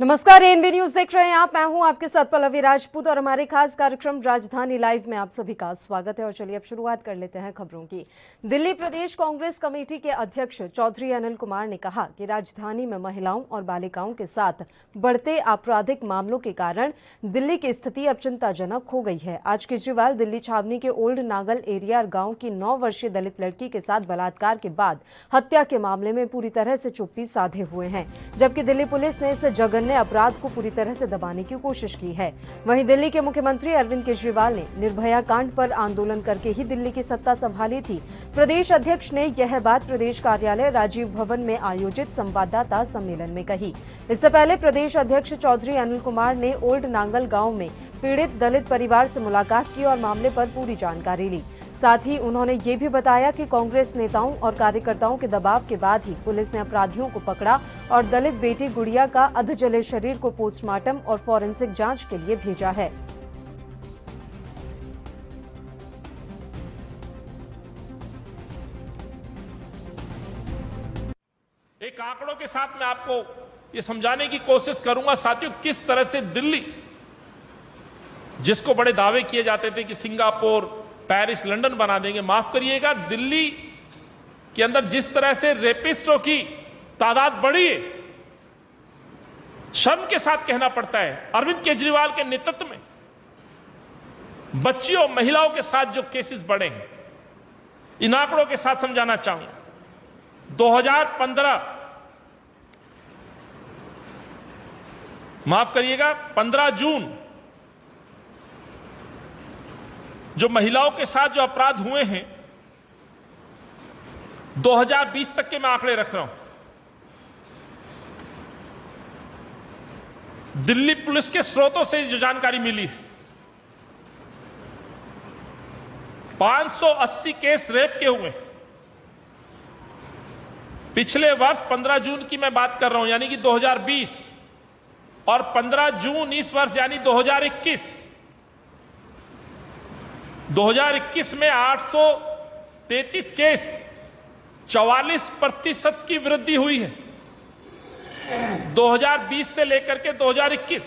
नमस्कार, ANB news देख रहे हैं आप। मैं हूं आपके साथ पल्लवी राजपूत और हमारे खास कार्यक्रम राजधानी लाइव में आप सभी का स्वागत है। और चलिए अब शुरुआत कर लेते हैं खबरों की। दिल्ली प्रदेश कांग्रेस कमेटी के अध्यक्ष चौधरी अनिल कुमार ने कहा कि राजधानी में महिलाओं और बालिकाओं के साथ बढ़ते आपराधिक मामलों के कारण दिल्ली की स्थिति अब चिंताजनक हो गई है। आज केजरीवाल दिल्ली छावनी के ओल्ड नागल एरिया गांव की 9 वर्षीय दलित लड़की के साथ बलात्कार के बाद हत्या के मामले में पूरी तरह से चुप्पी साधे हुए हैं, जबकि दिल्ली पुलिस ने इस जघन्य अपराध को पूरी तरह से दबाने की कोशिश की है। वहीं दिल्ली के मुख्यमंत्री अरविंद केजरीवाल ने निर्भया कांड पर आंदोलन करके ही दिल्ली की सत्ता संभाली थी। प्रदेश अध्यक्ष ने यह बात प्रदेश कार्यालय राजीव भवन में आयोजित संवाददाता सम्मेलन में कही। इससे पहले प्रदेश अध्यक्ष चौधरी अनिल कुमार ने ओल्ड नांगल गांव में पीड़ित दलित परिवार से मुलाकात की और मामले पर पूरी जानकारी ली। साथ ही उन्होंने ये भी बताया कि कांग्रेस नेताओं और कार्यकर्ताओं के दबाव के बाद ही पुलिस ने अपराधियों को पकड़ा और दलित बेटी गुड़िया का अधजले शरीर को पोस्टमार्टम और फॉरेंसिक जांच के लिए भेजा है। एक आंकड़ों के साथ मैं आपको ये समझाने की कोशिश करूंगा साथियों, किस तरह से दिल्ली, जिसको बड़े दावे किए जाते थे कि सिंगापुर, पेरिस, लंदन बना देंगे, माफ करिएगा, दिल्ली के अंदर जिस तरह से रेपिस्टों की तादाद बढ़ी है, शर्म के साथ कहना पड़ता है, अरविंद केजरीवाल के नेतृत्व में बच्चियों, महिलाओं के साथ जो केसेस बढ़े हैं, इन आंकड़ों के साथ समझाना चाहूंगा। 2015, माफ करिएगा, 15 जून जो महिलाओं के साथ जो अपराध हुए हैं, 2020 तक के मैं आंकड़े रख रहा हूं। दिल्ली पुलिस के स्रोतों से जो जानकारी मिली है, 580 केस रेप के हुए। पिछले वर्ष 15 जून की मैं बात कर रहा हूं, यानी कि 2020, और 15 जून इस वर्ष यानी 2021 में 833 केस, 44% की वृद्धि हुई है 2020 से लेकर के 2021।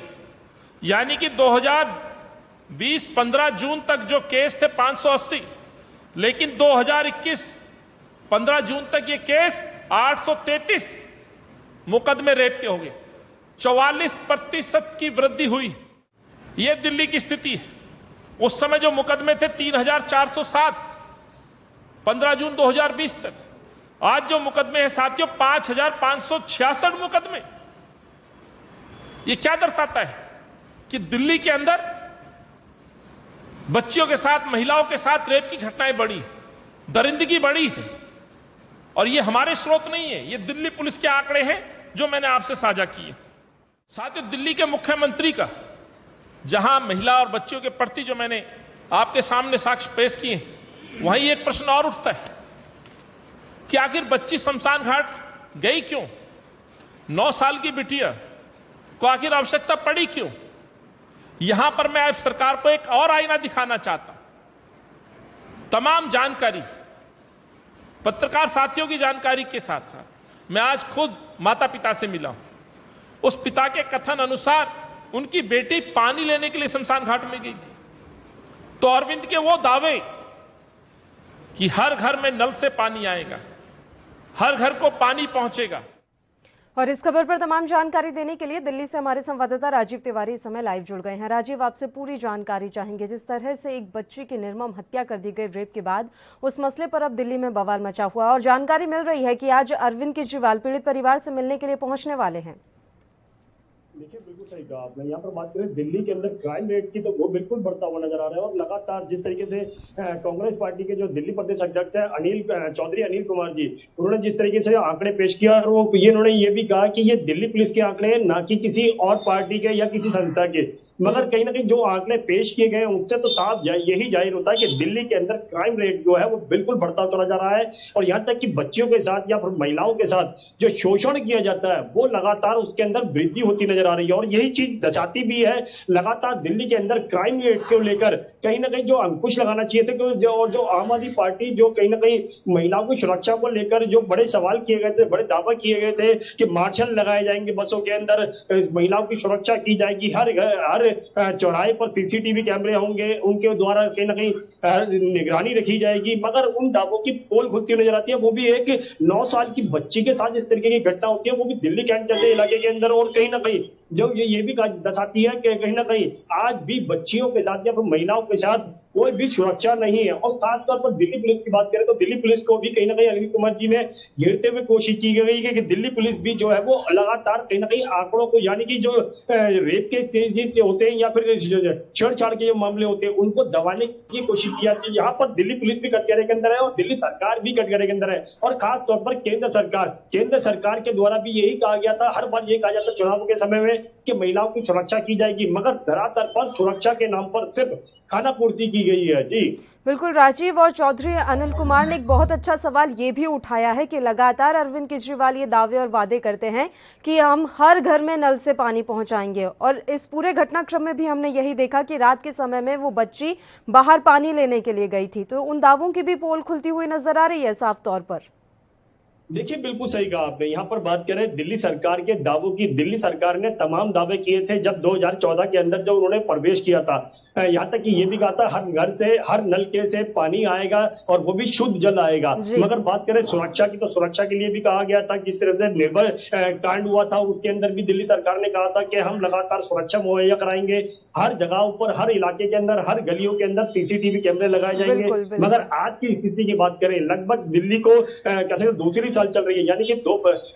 यानी कि 2020 15 जून तक जो केस थे 580, लेकिन 2021 15 जून तक ये केस 833 मुकदमे रेप के हो गए, 44% की वृद्धि हुई। ये दिल्ली की स्थिति है। उस समय जो मुकदमे थे 3407, 15 जून 2020 तक। आज जो मुकदमे हैं साथियों 5566 मुकदमे। ये क्या दर्शाता है कि दिल्ली के अंदर बच्चियों के साथ, महिलाओं के साथ रेप की घटनाएं बढ़ी, दरिंदगी बढ़ी है। और ये हमारे स्रोत नहीं है, ये दिल्ली पुलिस के आंकड़े हैं जो मैंने आपसे साझा किए। साथियों, दिल्ली के मुख्यमंत्री का जहां महिला और बच्चियों के प्रति जो मैंने आपके सामने साक्ष्य पेश किए, वहीं एक प्रश्न और उठता है कि आखिर बच्ची शमशान घाट गई क्यों? 9 साल की बिटिया को आखिर आवश्यकता पड़ी क्यों? यहां पर मैं अब सरकार को एक और आईना दिखाना चाहता हूं। तमाम जानकारी, पत्रकार साथियों की जानकारी के साथ साथ मैं आज खुद माता पिता से मिला हूं। उस पिता के कथन अनुसार उनकी बेटी पानी लेने के लिए शमशान घाट में गई थी। तो अरविंद के वो दावे कि हर घर में नल से पानी आएगा, हर घर को पानी पहुंचेगा। और इस खबर पर तमाम जानकारी देने के लिए दिल्ली से हमारे संवाददाता राजीव तिवारी इस समय लाइव जुड़ गए हैं। राजीव, आपसे पूरी जानकारी चाहेंगे। जिस तरह से एक बच्ची की निर्मम हत्या कर दी गई रेप के बाद उस मसले पर अब दिल्ली में बवाल मचा हुआ और जानकारी मिल रही है कि आज अरविंद केजरीवाल पीड़ित परिवार से मिलने के लिए पहुंचने वाले हैं। देखिए, बिल्कुल सही कहा आपने। यहाँ पर बात करें दिल्ली के अंदर क्राइम रेट की, तो वो बिल्कुल बढ़ता हुआ नजर आ रहा है। और लगातार जिस तरीके से कांग्रेस पार्टी के जो दिल्ली प्रदेश अध्यक्ष है चौधरी अनिल कुमार जी, उन्होंने जिस तरीके से आंकड़े पेश किया, और वो उन्होंने ये भी कहा कि ये दिल्ली पुलिस के आंकड़े हैं, ना कि किसी और पार्टी के या किसी संस्था के। मगर कहीं ना कहीं जो आंकड़े पेश किए गए हैं उससे तो साफ यही जाहिर होता है कि दिल्ली के अंदर क्राइम रेट जो है वो बिल्कुल बढ़ता हुआ नजर आ रहा है। और यहाँ तक कि बच्चियों के साथ या फिर महिलाओं के साथ जो शोषण किया जाता है वो लगातार उसके अंदर वृद्धि होती नजर आ रही है। और यही चीज दर्शाती भी है लगातार दिल्ली के अंदर क्राइम रेट को लेकर कहीं ना कहीं जो अंकुश लगाना चाहिए थे, और जो आम आदमी पार्टी जो कहीं ना कहीं महिलाओं की सुरक्षा को लेकर जो बड़े सवाल किए गए थे, बड़े दावा किए गए थे कि मार्शल लगाए जाएंगे बसों के अंदर, महिलाओं की सुरक्षा की जाएगी, हर चौराहे पर सीसीटीवी कैमरे होंगे, उनके द्वारा कहीं ना कहीं निगरानी रखी जाएगी, मगर उन दावों की पोल खुलती हुई नजर आती है। वो भी एक 9 साल की बच्ची के साथ इस तरीके की घटना होती है, वो भी दिल्ली कैंट जैसे इलाके के अंदर, और कहीं ना कहीं जो ये भी दर्शाती है कि कहीं ना कहीं आज भी बच्चियों के साथ या फिर महिलाओं के साथ कोई भी सुरक्षा नहीं है। और खासतौर पर दिल्ली पुलिस की बात करें तो दिल्ली पुलिस को भी कहीं ना कहीं अनिल कुमार जी में घेरते हुए कोशिश की गई है कि दिल्ली पुलिस भी जो है वो लगातार कहीं ना कहीं आंकड़ों को, यानी कि जो रेप के तेजी से होते हैं या फिर छेड़छाड़ के जो मामले होते हैं उनको दबाने की कोशिश की जाती है। यहाँ पर दिल्ली पुलिस भी कटघरे के अंदर है और दिल्ली सरकार भी कटघरे के अंदर है, और खासतौर पर केंद्र सरकार के द्वारा भी यही कहा गया था, हर बार यही कहा जाता चुनावों के समय में कि महिलाओं की सुरक्षा की जाएगी, मगर धरातल पर सुरक्षा के नाम पर सिर्फ खाना पूर्ति की गई है। जी बिल्कुल राजीव, और चौधरी अनिल कुमार ने एक बहुत अच्छा सवाल ये भी उठाया है कि लगातार अरविंद केजरीवाल ये दावे और वादे करते हैं कि हम हर घर में नल से पानी पहुंचाएंगे, और इस पूरे घटनाक्रम में भी हमने यही देखा कि रात के समय में वो बच्ची बाहर पानी लेने के लिए गई थी, तो उन दावों की भी पोल खुलती हुई नजर आ रही है साफ तौर पर। देखिए बिल्कुल सही कहा आपने। यहाँ पर बात करें दिल्ली सरकार के दावों की, दिल्ली सरकार ने तमाम दावे किए थे जब 2014 के अंदर जब उन्होंने प्रवेश किया था, यहाँ तक कि ये भी कहा था हर घर से, हर नलके से पानी आएगा और वो भी शुद्ध जल आएगा। मगर बात करें सुरक्षा की तो सुरक्षा के लिए भी कहा गया था, जिस तरह से निर्भय कांड हुआ था उसके अंदर भी दिल्ली सरकार ने कहा था कि हम लगातार सुरक्षा मुहैया कराएंगे, हर जगहों पर, हर इलाके के अंदर, हर गलियों के अंदर सीसीटीवी कैमरे लगाए जाएंगे। मगर आज की स्थिति की बात करें, लगभग दिल्ली को कैसे दूसरी साल चल रही है, यानी कि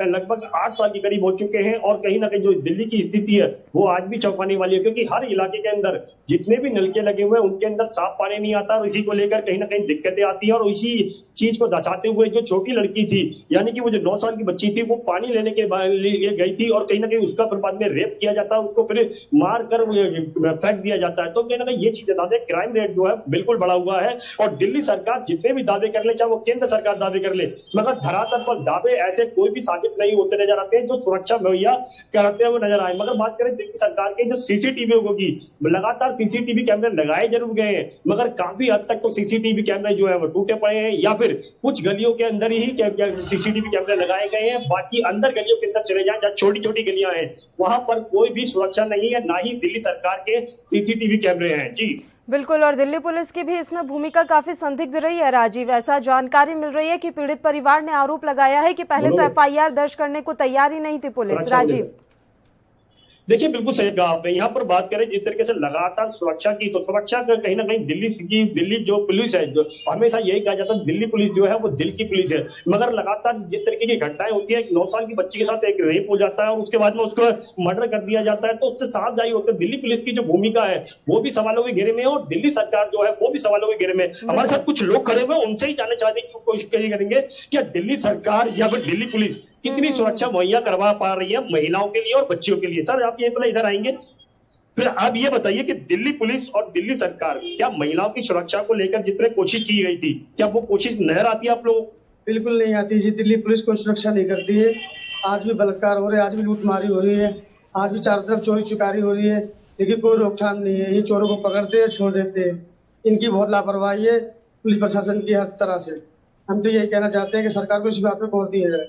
लगभग 8 साल के करीब हो चुके हैं, और कहीं ना कहीं जो दिल्ली की स्थिति है वो आज भी चौंकाने वाली है, क्योंकि हर इलाके के अंदर जितने भी नलके लगे हुए हैं उनके अंदर साफ पानी नहीं आता, और इसी को लेकर कहीं ना कहीं दिक्कतें आती है। और इसी चीज को दर्शाते हुए जो छोटी लड़की थी, यानी कि वो जो 9 साल की बच्ची थी, वो पानी लेने के लिए गई थी और कहीं ना कहीं उसका फिर बाद में रेप किया जाता है, उसको फिर मार कर फेंक दिया जाता है। तो कहीं ना कहीं ये चीज बताते हैं क्राइम रेट जो है बिल्कुल बढ़ा हुआ है, और दिल्ली सरकार जितने भी दावे कर ले, चाहे वो केंद्र सरकार दावे कर ले, मगर धरातल पर दावे ऐसे कोई भी साबित नहीं होते नजर आते हैं जो सुरक्षा मुहैया कराते हुए नजर आए। मगर बात करें दिल्ली सरकार के जो सीसीटीवी होगी, लगातार सीसीटीवी कैमरे लगाए जरूर गए हैं, मगर काफी हद तक तो सीसीटीवी कैमरे जो है वो टूटे पड़े हैं, या फिर कुछ गलियों के अंदर ही सीसीटीवी कैमरे लगाए गए हैं, बाकी अंदर गलियों के अंदर चले जाएं जहाँ छोटी छोटी गलियां हैं वहां पर कोई भी सुरक्षा नहीं है, ना ही दिल्ली सरकार के सीसीटीवी कैमरे हैं। जी बिल्कुल, और दिल्ली पुलिस की भी इसमें भूमिका काफी संदिग्ध रही है राजीव। ऐसा जानकारी मिल रही है कि पीड़ित परिवार ने आरोप लगाया है कि पहले तो एफआईआर दर्ज करने को तैयार ही नहीं थी पुलिस। राजीव देखिए बिल्कुल सही कहा आपने। यहाँ पर बात करें जिस तरीके से लगातार सुरक्षा की, तो सुरक्षा का कहीं ना कहीं दिल्ली जो पुलिस है, जो हमेशा यही कहा जाता है दिल्ली पुलिस जो है वो दिल की पुलिस है, मगर लगातार जिस तरीके की घटनाएं होती है, 9 साल की बच्ची के साथ एक रेप हो जाता है और उसके बाद में उसको मर्डर कर दिया जाता है, तो उससे साफ जाहिर होता है दिल्ली पुलिस की जो भूमिका है वो भी सवालों के घेरे में है, और दिल्ली सरकार जो है वो भी सवालों के घेरे में। हमारे साथ कुछ लोग खड़े हुए, उनसे ही जानना चाहने की कोशिश करेंगे कि दिल्ली सरकार या फिर दिल्ली पुलिस कितनी सुरक्षा मुहैया करवा पा रही है महिलाओं के लिए और बच्चियों के लिए। सर आप ये पहले इधर आएंगे, फिर आप ये बताइए कि दिल्ली पुलिस और दिल्ली सरकार क्या महिलाओं की सुरक्षा को लेकर जितने कोशिश की गई थी, क्या वो कोशिश नजर आती है आप लोगों? बिल्कुल नहीं आती जी। दिल्ली पुलिस कोई सुरक्षा नहीं करती है। आज भी बलात्कार हो रहे हैं, आज भी लूटमारी हो रही है, आज भी चारों तरफ चोरी चुकारी हो रही है, लेकिन कोई रोकथाम नहीं है। ये चोरों को पकड़ते हैं, छोड़ देते हैं। इनकी बहुत लापरवाही है पुलिस प्रशासन की हर तरह से। हम तो यही कहना चाहते हैं कि सरकार को इस बात में गौर दिया जाए।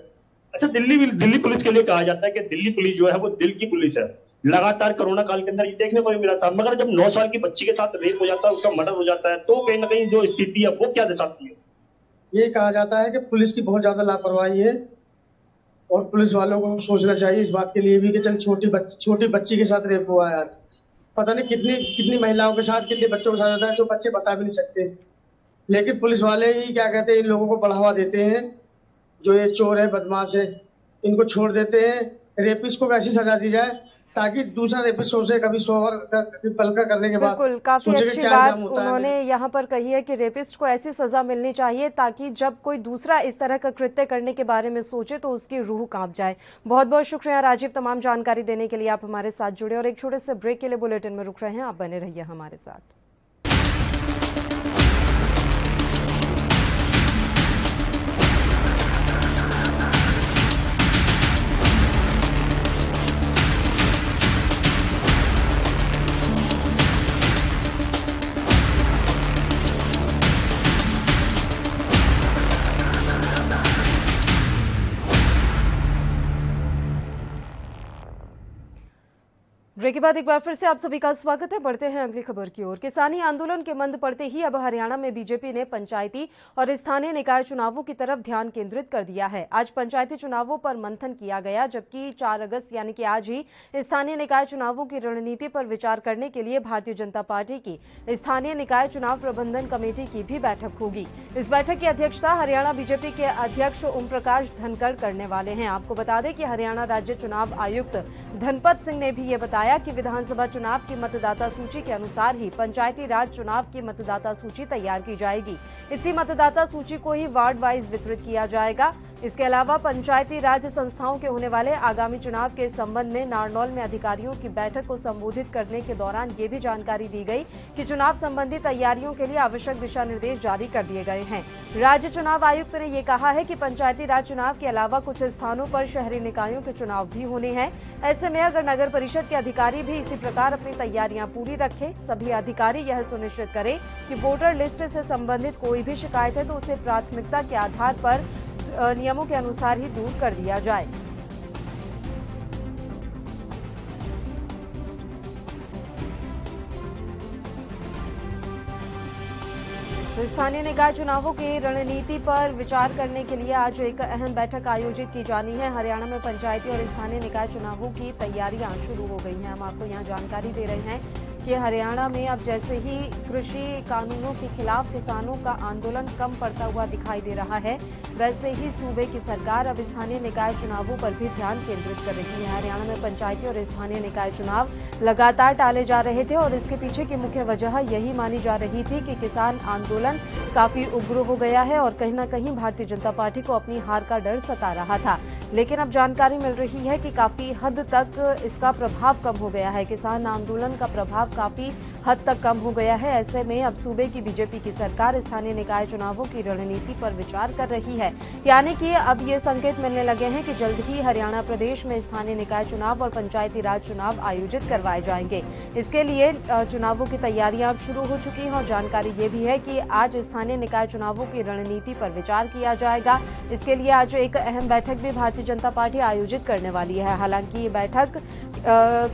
अच्छा, दिल्ली पुलिस के लिए कहा जाता है कि दिल्ली पुलिस जो है वो दिल की पुलिस है। लगातार कोरोना काल के अंदर ये देखने को भी मिला था, मगर जब 9 साल की बच्ची के साथ रेप हो जाता है, उसका मर्डर हो जाता है, तो कहीं ना कहीं जो स्थिति है वो क्या दर्शाती है? ये कहा जाता है कि पुलिस की बहुत ज्यादा लापरवाही है, और पुलिस वालों को सोचना चाहिए इस बात के लिए भी कि चल छोटी बच्ची के साथ रेप हुआ है। आज पता नहीं कितनी महिलाओं के साथ, कितने बच्चों के साथ होता है, जो बच्चे बता भी नहीं सकते, लेकिन पुलिस वाले ही क्या कहते हैं, इन लोगों को बढ़ावा देते हैं। जो ये चोर है, बदमाश है, इनको छोड़ देते हैं। रेपिस्ट को वैसी सजा दी जाए ताकि दूसरा रेपिस्ट सोचे कभी 100 पल का करने के बाद। बिल्कुल, काफी अच्छी बात उन्होंने यहाँ पर कही है कि रेपिस्ट को ऐसी सजा मिलनी चाहिए ताकि जब कोई दूसरा इस तरह का कृत्य करने के बारे में सोचे तो उसकी रूह कांप जाए। बहुत बहुत शुक्रिया राजीव, तमाम जानकारी देने के लिए। आप हमारे साथ जुड़े और एक छोटे से ब्रेक के लिए बुलेटिन में रुक रहे हैं, आप बने रहिए हमारे साथ। ब्रेक के बाद एक बार फिर से आप सभी का स्वागत है। बढ़ते हैं अगली खबर की ओर। किसानी आंदोलन के मंद पड़ते ही अब हरियाणा में बीजेपी ने पंचायती और स्थानीय निकाय चुनावों की तरफ ध्यान केंद्रित कर दिया है। आज पंचायती चुनावों पर मंथन किया गया, जबकि 4 अगस्त यानी कि आज ही स्थानीय निकाय चुनावों की रणनीति पर विचार करने के लिए भारतीय जनता पार्टी की स्थानीय निकाय चुनाव प्रबंधन कमेटी की भी बैठक होगी। इस बैठक की अध्यक्षता हरियाणा बीजेपी के अध्यक्ष ओम प्रकाश धनखड़ करने वाले हैं। आपको बता दें कि हरियाणा राज्य चुनाव आयुक्त धनपत सिंह ने भी ये बताया कि विधानसभा चुनाव की मतदाता सूची के अनुसार ही पंचायती राज चुनाव की मतदाता सूची तैयार की जाएगी। इसी मतदाता सूची को ही वार्ड वाइज वितरित किया जाएगा। इसके अलावा पंचायती राज संस्थाओं के होने वाले आगामी चुनाव के संबंध में नारनौल में अधिकारियों की बैठक को संबोधित करने के दौरान ये भी जानकारी दी गई कि चुनाव संबंधी तैयारियों के लिए आवश्यक दिशा निर्देश जारी कर दिए गए हैं। राज्य चुनाव आयुक्त ने ये कहा है कि पंचायती राज चुनाव के अलावा कुछ स्थानों पर शहरी निकायों के चुनाव भी होने हैं। ऐसे में अगर नगर परिषद के अधिकारी भी इसी प्रकार अपनी तैयारियां पूरी रखें, सभी अधिकारी यह सुनिश्चित करें कि वोटर लिस्ट से संबंधित कोई भी शिकायत है तो उसे प्राथमिकता के आधार पर नियमों के अनुसार ही दूर कर दिया जाए। तो स्थानीय निकाय चुनावों की रणनीति पर विचार करने के लिए आज एक अहम बैठक आयोजित की जानी है। हरियाणा में पंचायती और स्थानीय निकाय चुनावों की तैयारियां शुरू हो गई हैं। हम आपको यहां जानकारी दे रहे हैं कि हरियाणा में अब जैसे ही कृषि कानूनों के खिलाफ किसानों का आंदोलन कम पड़ता हुआ दिखाई दे रहा है, वैसे ही सूबे की सरकार अब स्थानीय निकाय चुनावों पर भी ध्यान केंद्रित कर रही है। हरियाणा में पंचायती और स्थानीय निकाय चुनाव लगातार टाले जा रहे थे और इसके पीछे की मुख्य वजह यही मानी जा रही थी कि किसान आंदोलन काफी उग्र हो गया है और कहीं न कहीं भारतीय जनता पार्टी को अपनी हार का डर सता रहा था। लेकिन अब जानकारी मिल रही है कि काफी हद तक इसका प्रभाव कम हो गया है। किसान आंदोलन का प्रभाव काफी हद तक कम हो गया है। ऐसे में अब सूबे की बीजेपी की सरकार स्थानीय निकाय चुनावों की रणनीति पर विचार कर रही है, यानी कि अब ये संकेत मिलने लगे हैं कि जल्द ही हरियाणा प्रदेश में स्थानीय निकाय चुनाव और पंचायती राज चुनाव आयोजित करवाए जाएंगे। इसके लिए चुनावों की तैयारियां अब शुरू हो चुकी हैं और जानकारी ये भी है कि आज स्थानीय निकाय चुनावों की रणनीति पर विचार किया जाएगा। इसके लिए आज एक अहम बैठक भी भारतीय जनता पार्टी आयोजित करने वाली है। हालांकि ये बैठक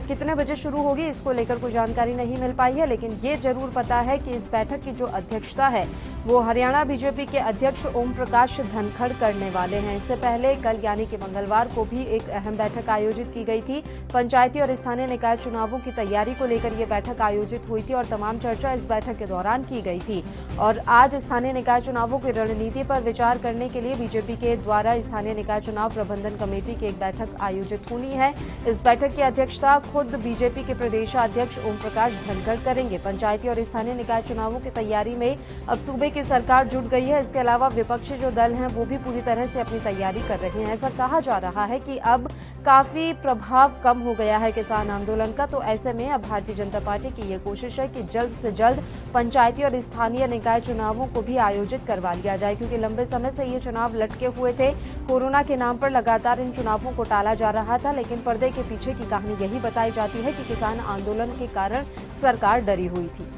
कितने बजे शुरू होगी इसको लेकर कोई जानकारी नहीं मिल पाई है, लेकिन ये जरूर पता है कि इस बैठक की जो अध्यक्षता है वो हरियाणा बीजेपी के अध्यक्ष ओम प्रकाश धनखड़ करने वाले हैं। इससे पहले कल यानी कि मंगलवार को भी एक अहम बैठक आयोजित की गई थी। पंचायती और स्थानीय निकाय चुनावों की तैयारी को लेकर ये बैठक आयोजित हुई थी और तमाम चर्चा इस बैठक के दौरान की गई थी। और आज स्थानीय निकाय चुनावों की रणनीति पर विचार करने के लिए बीजेपी के द्वारा स्थानीय निकाय चुनाव प्रबंधन कमेटी की एक बैठक आयोजित होनी है। इस बैठक की अध्यक्षता खुद बीजेपी के प्रदेशाध्यक्ष ओम प्रकाश धनखड़ करेंगे। पंचायती और स्थानीय निकाय चुनावों की तैयारी में अब सूबे की सरकार जुट गई है। इसके अलावा विपक्षी जो दल हैं वो भी पूरी तरह से अपनी तैयारी कर रहे हैं। ऐसा कहा जा रहा है कि अब काफी प्रभाव कम हो गया है किसान आंदोलन का, तो ऐसे में अब भारतीय जनता पार्टी की ये कोशिश है कि जल्द से जल्द पंचायती और स्थानीय निकाय चुनावों को भी आयोजित करवा लिया जाए, क्योंकि लंबे समय से ये चुनाव लटके हुए थे। कोरोना के नाम पर लगातार इन चुनावों को टाला जा रहा था, लेकिन पर्दे के पीछे की कहानी यही बताई जाती है कि किसान आंदोलन के कारण सरकार डरी हुई थी।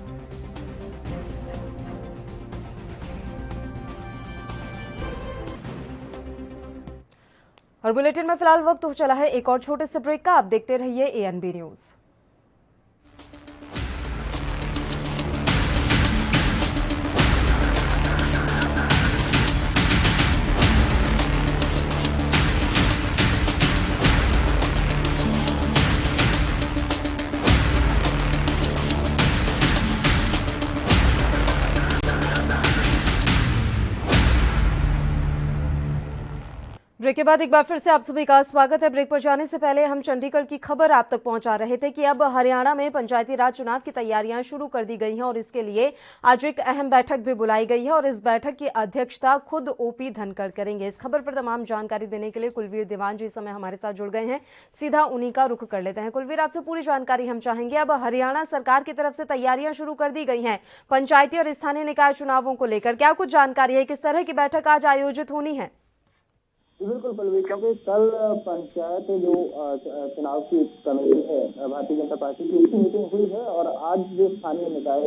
और बुलेटिन में फिलहाल वक्त हो चला है एक और छोटे से ब्रेक का। आप देखते रहिए एएनबी न्यूज। ब्रेक के बाद एक बार फिर से आप सभी का स्वागत है। ब्रेक पर जाने से पहले हम चंडीगढ़ की खबर आप तक पहुंचा रहे थे कि अब हरियाणा में पंचायती राज चुनाव की तैयारियां शुरू कर दी गई हैं और इसके लिए आज एक अहम बैठक भी बुलाई गई है और इस बैठक की अध्यक्षता खुद ओपी धनखड़ करेंगे। इस खबर पर तमाम जानकारी देने के लिए कुलवीर दीवान जी इस समय हमारे साथ जुड़ गए हैं। सीधा उन्हीं का रुख कर लेते हैं। कुलवीर, आपसे पूरी जानकारी हम चाहेंगे। अब हरियाणा सरकार की तरफ से तैयारियां शुरू कर दी गई हैं पंचायती और स्थानीय निकाय चुनावों को लेकर, क्या कुछ जानकारी है? किस तरह की बैठक आज आयोजित होनी है? बिल्कुल पल्लवी, क्योंकि कल पंचायत जो चुनाव की कमेटी है भारतीय जनता पार्टी की, उसकी मीटिंग हुई है और आज जो स्थानीय निकाय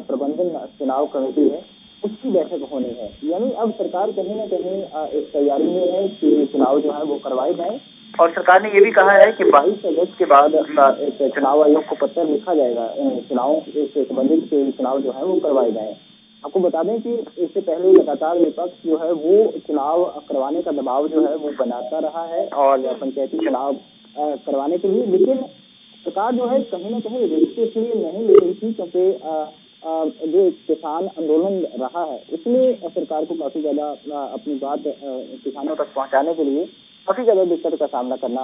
प्रबंधन चुनाव कमेटी है उसकी बैठक होनी है। यानी अब सरकार कहीं ना कहीं इस तैयारी में है कि चुनाव जो है वो करवाए जाए और सरकार ने ये भी कहा है कि 22 अगस्त के बाद एक चुनाव आयोग को पत्र लिखा जाएगा, चुनाव से संबंधित चुनाव जो है वो करवाए जाए। आपको बता दें कि इससे पहले लगातार विपक्ष जो है वो चुनाव करवाने का दबाव जो है वो बनाता रहा है और पंचायती चुनाव करवाने के लिए, लेकिन सरकार जो है कहीं ना कहीं रिस्क इसलिए नहीं ले रही थी क्योंकि जो किसान आंदोलन रहा है उसमें सरकार को काफी ज्यादा अपनी बात किसानों तक पहुंचाने के लिए काफी ज्यादा दिक्कत का सामना करना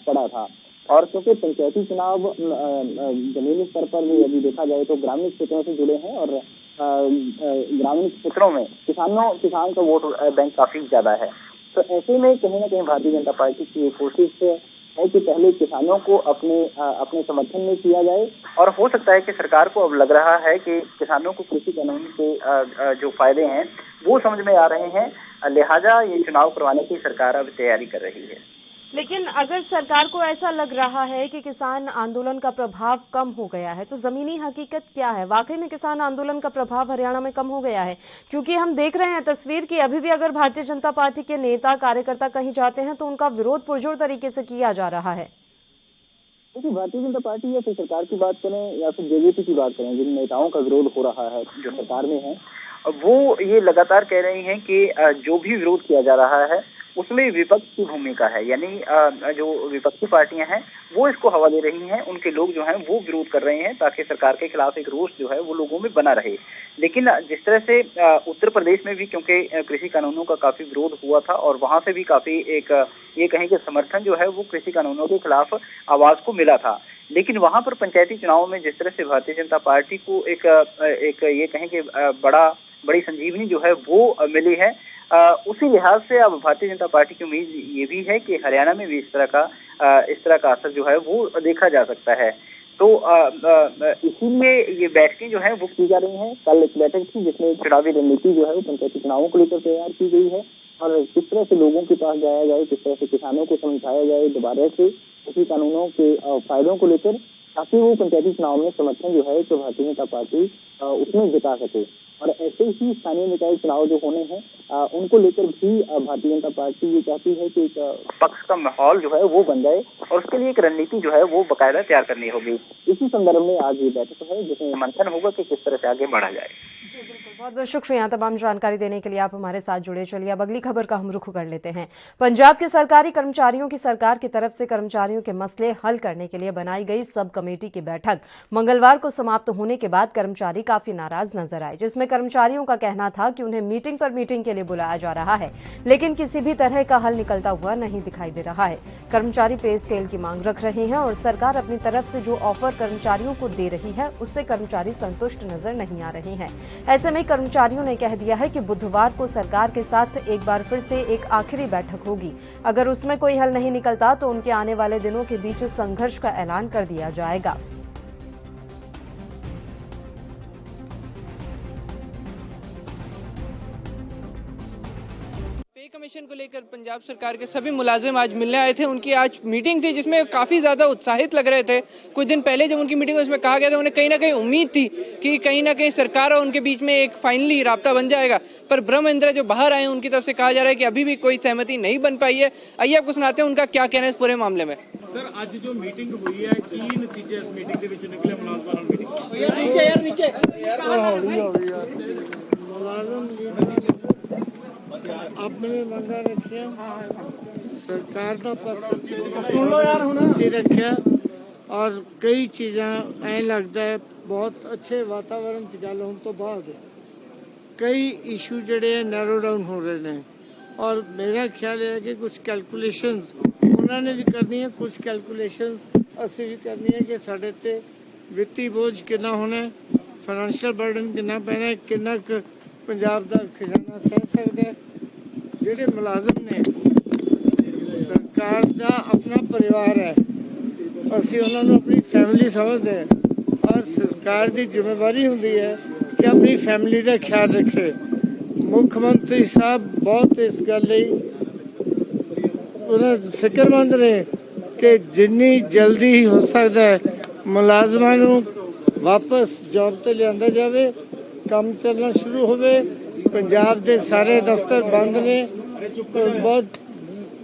पड़ा था। और क्योंकि पंचायती चुनाव जमीनी स्तर पर भी यदि देखा जाए तो ग्रामीण क्षेत्रों से जुड़े हैं और ग्रामीण क्षेत्रों में किसान का वोट बैंक काफी ज्यादा है, तो ऐसे में कहीं ना कहीं भारतीय जनता पार्टी की कोशिश है कि पहले किसानों को अपने समर्थन में किया जाए। और हो सकता है कि सरकार को अब लग रहा है कि किसानों को कृषि कानून के जो फायदे हैं वो समझ में आ रहे हैं, लिहाजा ये चुनाव करवाने की सरकार अब तैयारी कर रही है। लेकिन अगर सरकार को ऐसा लग रहा है कि किसान आंदोलन का प्रभाव कम हो गया है, तो जमीनी हकीकत क्या है? वाकई में किसान आंदोलन का प्रभाव हरियाणा में कम हो गया है? क्योंकि हम देख रहे हैं तस्वीर कि अभी भी अगर भारतीय जनता पार्टी के नेता कार्यकर्ता कहीं जाते हैं तो उनका विरोध पुरजोर तरीके से किया जा रहा है। देखिए, भारतीय जनता पार्टी या फिर सरकार की बात करें या फिर जेजेपी की बात करें, जिन नेताओं का विरोध हो रहा है जो सरकार में है, वो ये लगातार कह रहे हैं कि जो भी विरोध किया जा रहा है उसमें विपक्ष की भूमिका है, यानी जो विपक्षी पार्टियां हैं वो इसको हवा दे रही हैं, उनके लोग जो हैं वो विरोध कर रहे हैं ताकि सरकार के खिलाफ एक रोष जो है वो लोगों में बना रहे। लेकिन जिस तरह से उत्तर प्रदेश में भी क्योंकि कृषि कानूनों का काफी विरोध हुआ था और वहां से भी काफी एक ये कहें कि समर्थन जो है वो कृषि कानूनों के खिलाफ आवाज को मिला था, लेकिन वहां पर पंचायती चुनाव में जिस तरह से भारतीय जनता पार्टी को एक ये कहें कि बड़ी संजीवनी जो है वो मिली है, उसी लिहाज से अब भारतीय जनता पार्टी की उम्मीद ये भी है कि हरियाणा में भी इस तरह का असर जो है वो देखा जा सकता है। तो इसीलिए ये बैठकें जो है वो की जा रही हैं। कल एक बैठक थी जिसमें चुनावी रणनीति जो है वो पंचायती चुनावों को लेकर तैयार की गई है और किस तरह से लोगों के पास जाया जाए, किस तरह से किसानों को समझाया जाए दोबारा से कृषि कानूनों के फायदों को लेकर, ताकि वो पंचायती चुनाव में समर्थन जो है तो भारतीय जनता पार्टी उसमें जिता सके। और ऐसे ही स्थानीय निकाय चुनाव जो होने हैं उनको लेकर भी भारतीय जनता पार्टी ये चाहती है कि एक पक्ष का माहौल जो है वो बन जाए और उसके लिए एक रणनीति जो है वो बकायदा तैयार करनी होगी। इसी संदर्भ में आज ये बैठक है जिसमें मंथन होगा कि किस तरह से आगे बढ़ा जाए। जी बिल्कुल, बहुत बहुत शुक्रिया तमाम जानकारी देने के लिए, आप हमारे साथ जुड़े। चलिए अब अगली खबर का हम रुख कर लेते हैं। पंजाब के सरकारी कर्मचारियों की सरकार की तरफ से कर्मचारियों के मसले हल करने के लिए बनाई गई सब कमेटी की बैठक मंगलवार को समाप्त होने के बाद कर्मचारी काफी नाराज नजर आए, जिसमें कर्मचारियों का कहना था कि उन्हें मीटिंग पर मीटिंग के लिए बुलाया जा रहा है लेकिन किसी भी तरह का हल निकलता हुआ नहीं दिखाई दे रहा है। कर्मचारी पे स्केल की मांग रख रहे हैं और सरकार अपनी तरफ से जो ऑफर कर्मचारियों को दे रही है उससे कर्मचारी संतुष्ट नजर नहीं आ रहे हैं। ऐसे में कर्मचारियों ने कह दिया है कि बुधवार को सरकार के साथ एक बार फिर से एक आखिरी बैठक होगी। अगर उसमें कोई हल नहीं निकलता तो उनके आने वाले दिनों के बीच संघर्ष का ऐलान कर दिया जाएगा। पे कमीशन को लेकर पंजाब सरकार के सभी मुलाजिम आज मिलने आए थे। उनकी आज मीटिंग थी जिसमें काफ़ी ज़्यादा उत्साहित लग रहे थे। कुछ दिन पहले जब उनकी मीटिंग उसमें कहा गया था उन्हें कहीं ना कहीं उम्मीद थी कि कहीं ना कहीं सरकार और उनके बीच में एक फाइनली राब्ता बन जाएगा, पर ब्रह्म इंद्र जो बाहर आए उनकी तरफ से कहा जा रहा है कि अभी भी कोई सहमति नहीं बन पाई है। आइए आपको सुनाते हैं उनका क्या कहना है इस पूरे मामले में। सर आज जो मीटिंग हुई है की नतीजे इस मीटिंग के विच निकले? मुलाजमान ਨਾਲ मीटिंग अपने मंगा रखिया सरकार का सुन लो यार हुण रखिया और कई चीज़ा ऐ लगता है बहुत अच्छे वातावरण च गल होने तो बाद कई इशू जड़े नैरो डाउन हो रहे हैं और मेरा ख्याल है कि कुछ कैलकुलेशंस उन्होंने भी करनी है, कुछ कैलकुलेशंस असी भी करनी है कि साढ़े ते वित्ती बोझ कितना होना है, फाइनेंशियल बर्डन कितना पैना है, कितना पंजाब का खजाना सह सकता है। ਜਿਹੜੇ ਮੁਲਾਜ਼ਮ ਨੇ ਸਰਕਾਰ ਦਾ ਆਪਣਾ ਪਰਿਵਾਰ ਹੈ, ਅਸੀਂ ਉਹਨਾਂ ਨੂੰ ਆਪਣੀ ਫੈਮਿਲੀ ਸਮਝਦੇ ਹਾਂ ਔਰ ਸਰਕਾਰ ਦੀ ਜ਼ਿੰਮੇਵਾਰੀ ਹੁੰਦੀ ਹੈ ਕਿ ਆਪਣੀ ਫੈਮਿਲੀ ਦਾ ਖਿਆਲ ਰੱਖੇ। ਮੁੱਖ ਮੰਤਰੀ ਸਾਹਿਬ ਬਹੁਤ ਇਸ ਗੱਲ ਲਈ ਉਹਨਾਂ ਫਿਕਰਮੰਦ ਨੇ ਕਿ ਜਿੰਨੀ ਜਲਦੀ ਹੋ ਸਕਦਾ ਹੈ ਮੁਲਾਜ਼ਮਾਂ ਨੂੰ ਵਾਪਸ ਜੌਬ ਤੇ ਲਿਆਂਦਾ ਜਾਵੇ, ਕੰਮ ਚੱਲਣਾ ਸ਼ੁਰੂ ਹੋਵੇ। पंजाब के सारे दफ्तर बंद ने, बहुत